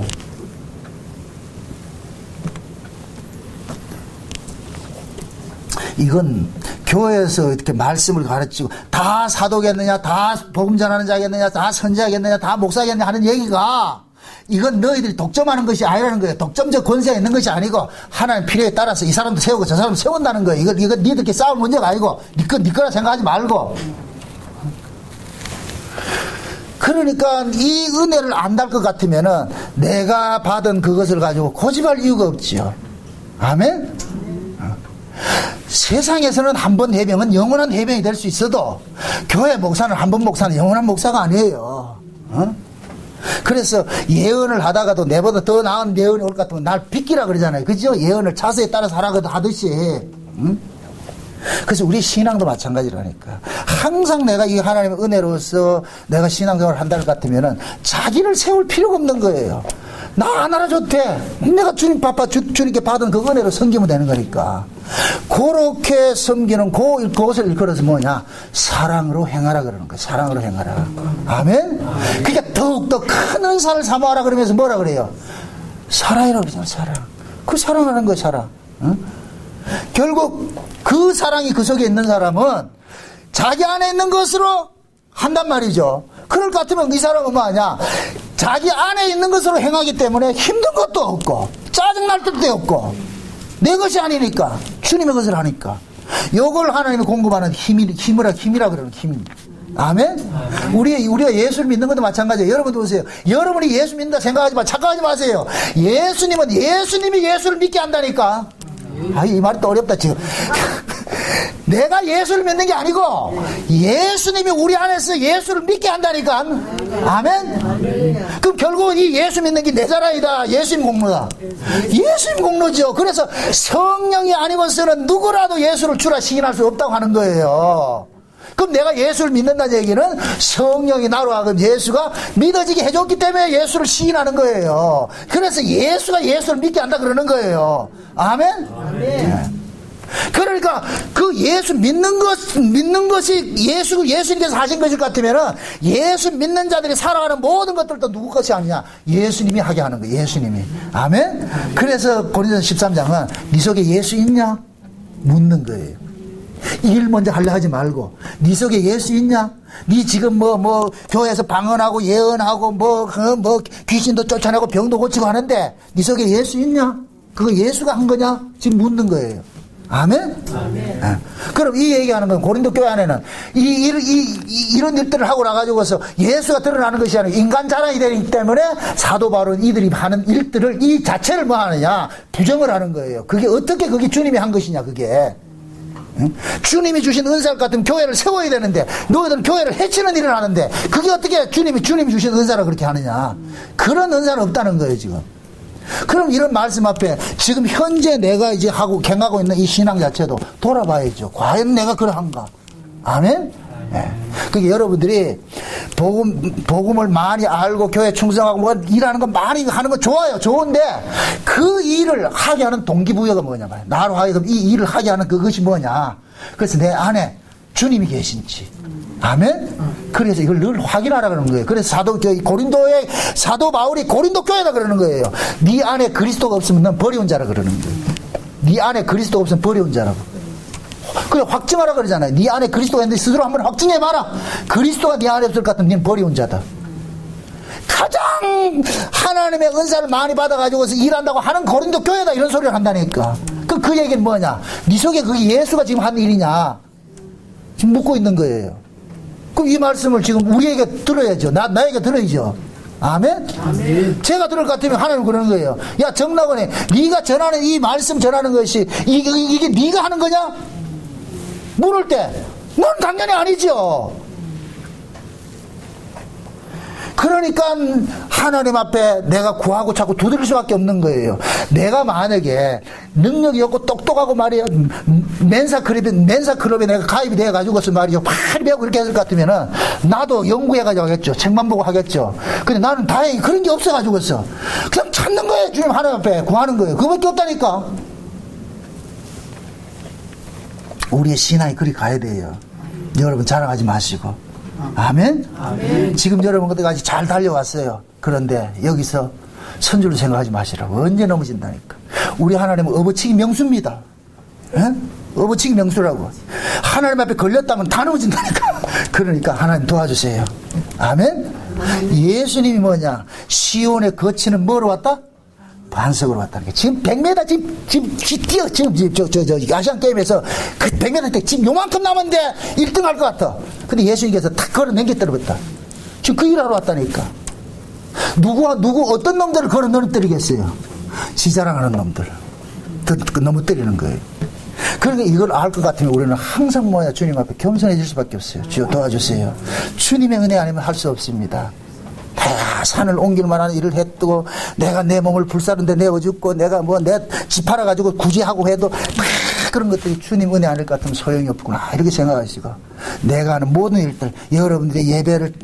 이건 교회에서 이렇게 말씀을 가르치고 다 사도겠느냐, 다 복음 전하는 자겠느냐, 다 선지자겠느냐, 다 목사겠느냐 하는 얘기가, 이건 너희들이 독점하는 것이 아니라는 거예요. 독점적 권세가 있는 것이 아니고 하나님 필요에 따라서 이 사람도 세우고 저 사람도 세운다는 거예요. 이거 니들끼리 싸울 문제가 아니고 니 거라 생각하지 말고. 그러니까 이 은혜를 안달 것 같으면은 내가 받은 그것을 가지고 고집할 이유가 없지요. 아멘? 세상에서는 한 번 해병은 영원한 해병이 될 수 있어도 교회 목사는 한 번 목사는 영원한 목사가 아니에요. 그래서 예언을 하다가도 내보다 더 나은 예언이 올 것 같으면 날 비키라 그러잖아요. 그죠? 예언을 차세에 따라서 하라고 하듯이. 그래서 우리 신앙도 마찬가지라니까. 항상 내가 이 하나님의 은혜로서 내가 신앙생활을 한다는 것 같으면은 자기를 세울 필요가 없는 거예요. 나 안 알아줬대. 내가 주님 주님께 받은 그 은혜로 섬기면 되는 거니까. 그렇게 섬기는 그것을 일컬어서 뭐냐? 사랑으로 행하라 그러는 거예요. 사랑으로 행하라. 아멘? 그러니까 더욱더 큰 은사를 사모하라 그러면서 뭐라 그래요? 사랑이라고 그러잖아, 사랑. 그 사랑하는 거예요, 사랑. 응? 결국 그 사랑이 그 속에 있는 사람은 자기 안에 있는 것으로 한단 말이죠. 그럴 것 같으면 이 사람은 뭐하냐? 자기 안에 있는 것으로 행하기 때문에 힘든 것도 없고 짜증날 때도 없고 내 것이 아니니까 주님의 것을 하니까 이걸 하나님이 공급하는 힘이라 그러는 힘. 아멘? 우리가 예수를 믿는 것도 마찬가지예요. 여러분도 보세요. 여러분이 예수 믿는다 생각하지 마. 착각하지 마세요. 예수님이 예수를 믿게 한다니까. 이 말이 또 어렵다 지금. 내가 예수를 믿는 게 아니고 예수님이 우리 안에서 예수를 믿게 한다니까. 아멘? 그럼 결국은 이 예수 믿는 게 내 자랑이다. 예수님 공로다. 예수님 공로죠. 그래서 성령이 아니고서는 누구라도 예수를 주라 시인할 수 없다고 하는 거예요. 그럼 내가 예수를 믿는다는 얘기는 성령이 나로 하여금 예수가 믿어지게 해줬기 때문에 예수를 시인하는 거예요. 그래서 예수가 예수를 믿게 한다 그러는 거예요. 아멘? 네. 그러니까 그 예수 믿는 것이 예수님께서 하신 것일 것 같으면은 예수 믿는 자들이 살아가는 모든 것들도 누구 것이 아니냐? 예수님이 하게 하는 거예요. 예수님이. 아멘? 그래서 고린도서 13장은 네 속에 예수 있냐? 묻는 거예요. 일 먼저 하려 하지 말고 네 속에 예수 있냐? 네 지금 교회에서 방언하고 예언하고 귀신도 쫓아내고 병도 고치고 하는데 네 속에 예수 있냐? 그거 예수가 한 거냐? 지금 묻는 거예요. 아멘? 아멘. 네. 그럼 이 얘기하는 건 고린도 교회 안에는 이런 일들을 하고 나가지고서 예수가 드러나는 것이 아니라 인간 자랑이 되기 때문에 사도 바울은 이들이 하는 일들을 이 자체를 뭐 하느냐? 부정을 하는 거예요. 그게 어떻게 그게 주님이 한 것이냐 그게. 응? 주님이 주신 은사 같은 교회를 세워야 되는데 너희들은 교회를 해치는 일을 하는데 그게 어떻게 주님이 주신 은사를 그렇게 하느냐? 그런 은사는 없다는 거예요 지금. 그럼 이런 말씀 앞에 지금 현재 내가 이제 행하고 있는 이 신앙 자체도 돌아봐야죠. 과연 내가 그러한가? 아멘? 네. 그게 여러분들이 복음을 많이 알고 교회 충성하고 일하는 거 많이 하는 거 좋아요. 좋은데 그 일을 하게 하는 동기부여가 뭐냐 말이야. 나로 하여금 이 일을 하게 하는 그것이 뭐냐. 그래서 내 안에 주님이 계신지. 아멘? 그래서 이걸 늘 확인하라 그러는 거예요. 그래서 고린도의 사도 바울이 고린도 교회다 그러는 거예요. 네 안에 그리스도가 없으면 넌 버려온 자라 그러는 거예요. 네 안에 그리스도가 없으면 버려온 자라고. 그래 확증하라 그러잖아요. 네 안에 그리스도가 있는데 스스로 한번 확증해봐라. 그리스도가 네 안에 없을 것 같으면 너는 버려온 자다. 가장 하나님의 은사를 많이 받아가지고서 일한다고 하는 고린도 교회다 이런 소리를 한다니까. 그 얘기는 뭐냐? 네 속에 그게 예수가 지금 한 일이냐? 지금 묻고 있는 거예요. 그럼 이 말씀을 지금 우리에게 들어야죠. 나에게 들어야죠. 아멘? 아멘. 제가 들을 것 같으면 하나님 그러는 거예요. 야 정락원에 네가 전하는 이 말씀 전하는 것이 이게 네가 하는 거냐? 물을 때 넌 당연히 아니죠. 그러니까 하나님 앞에 내가 구하고 자꾸 두드릴 수밖에 없는 거예요. 내가 만약에 능력이 없고 똑똑하고 말이야 멘사 클럽에 내가 가입이 돼가지고서 말이죠 빨리 배우고 그렇게 했을 것 같으면은 나도 연구해가지고 하겠죠. 책만 보고 하겠죠. 근데 나는 다행히 그런 게 없어가지고서 그냥 찾는 거예요. 주님 하나님 앞에 구하는 거예요. 그것밖에 없다니까. 우리의 신앙이 그리 가야 돼요. 여러분 자랑하지 마시고. 아멘? 아멘. 지금 여러분 그때까지 잘 달려왔어요. 그런데 여기서 선줄로 생각하지 마시라고. 언제 넘어진다니까. 우리 하나님은 업어치기 명수입니다. 에? 업어치기 명수라고. 하나님 앞에 걸렸다면 다 넘어진다니까. 그러니까 하나님 도와주세요. 아멘? 예수님이 뭐냐? 시온의 거치는 뭐로 왔다? 반석으로 왔다는 게. 지금 100m 지금 아시안 게임에서 그 100m 때 지금 요만큼 남았는데 1등 할 것 같아. 근데 예수님께서 탁 걸어 넘겨뜨렸다. 지금 그 일하러 왔다니까. 누구 어떤 놈들을 걸어 넘어뜨리겠어요? 지자랑하는 놈들. 넘어뜨리는 거예요. 그러니까 이걸 알 것 같으면 우리는 항상 뭐야 주님 앞에 겸손해질 수밖에 없어요. 주여 도와주세요. 주님의 은혜 아니면 할 수 없습니다. 다 산을 옮길 만한 일을 했고 내가 내 몸을 불사른데 내어 죽고 내가 내 집 팔아가지고 구제하고 해도 그런 것들이 주님 은혜 아닐 것 같으면 소용이 없구나 이렇게 생각하시고, 내가 하는 모든 일들, 여러분들의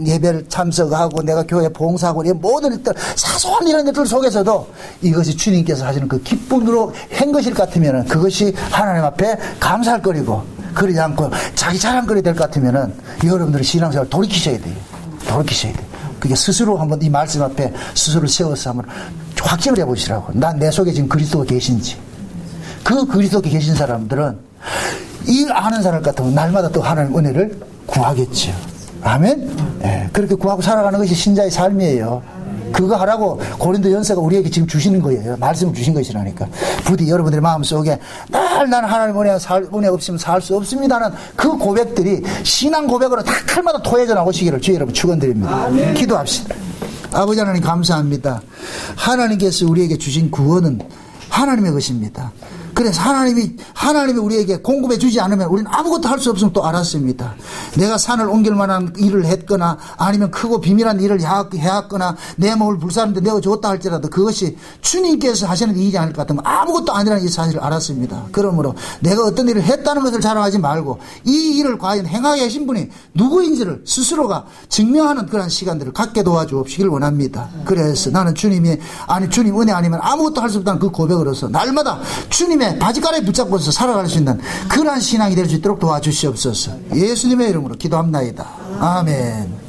예배를 참석하고 내가 교회 봉사하고 이 모든 일들, 사소한 이런 것들 속에서도 이것이 주님께서 하시는 그 기쁨으로 한 것일 것 같으면 그것이 하나님 앞에 감사할 거리고, 그러지 않고 자기 자랑거리 될 것 같으면 여러분들의 신앙생활 돌이키셔야 돼요. 그게 스스로 한번 이 말씀 앞에 스스로를 세워서 한번 확정을 해보시라고. 난 내 속에 지금 그리스도가 계신지. 그 그리스도가 계신 사람들은 이 아는 사람 같으면 날마다 또 하나님 은혜를 구하겠죠. 아멘? 예, 그렇게 구하고 살아가는 것이 신자의 삶이에요. 그거 하라고 고린도 연서가 우리에게 지금 주시는 거예요. 말씀을 주신 것이라니까. 부디 여러분들의 마음속에 날 나는 하나님 은혜 없으면 살 수 없습니다는 그 고백들이 신앙 고백으로 다 칼마다 토해져 나오시기를 주의 여러분 축원드립니다. 기도합시다. 아버지 하나님 감사합니다. 하나님께서 우리에게 주신 구원은 하나님의 것입니다. 그래서 하나님이 우리에게 공급해 주지 않으면 우리는 아무것도 할 수 없음을 또 알았습니다. 내가 산을 옮길 만한 일을 했거나 아니면 크고 비밀한 일을 해왔거나 내 몸을 불사르는데 내어줬다 할지라도 그것이 주님께서 하시는 일이 아닐 것 같으면 아무것도 아니라는 이 사실을 알았습니다. 그러므로 내가 어떤 일을 했다는 것을 자랑하지 말고 이 일을 과연 행하게 하신 분이 누구인지를 스스로가 증명하는 그런 시간들을 갖게 도와주옵시길 원합니다. 그래서 나는 주님 은혜 아니면 아무것도 할 수 없다는 그 고백으로서 날마다 주님의 바지가라에 붙잡고서 살아갈 수 있는 그러한 신앙이 될 수 있도록 도와주시옵소서. 예수님의 이름으로 기도합나이다. 아멘.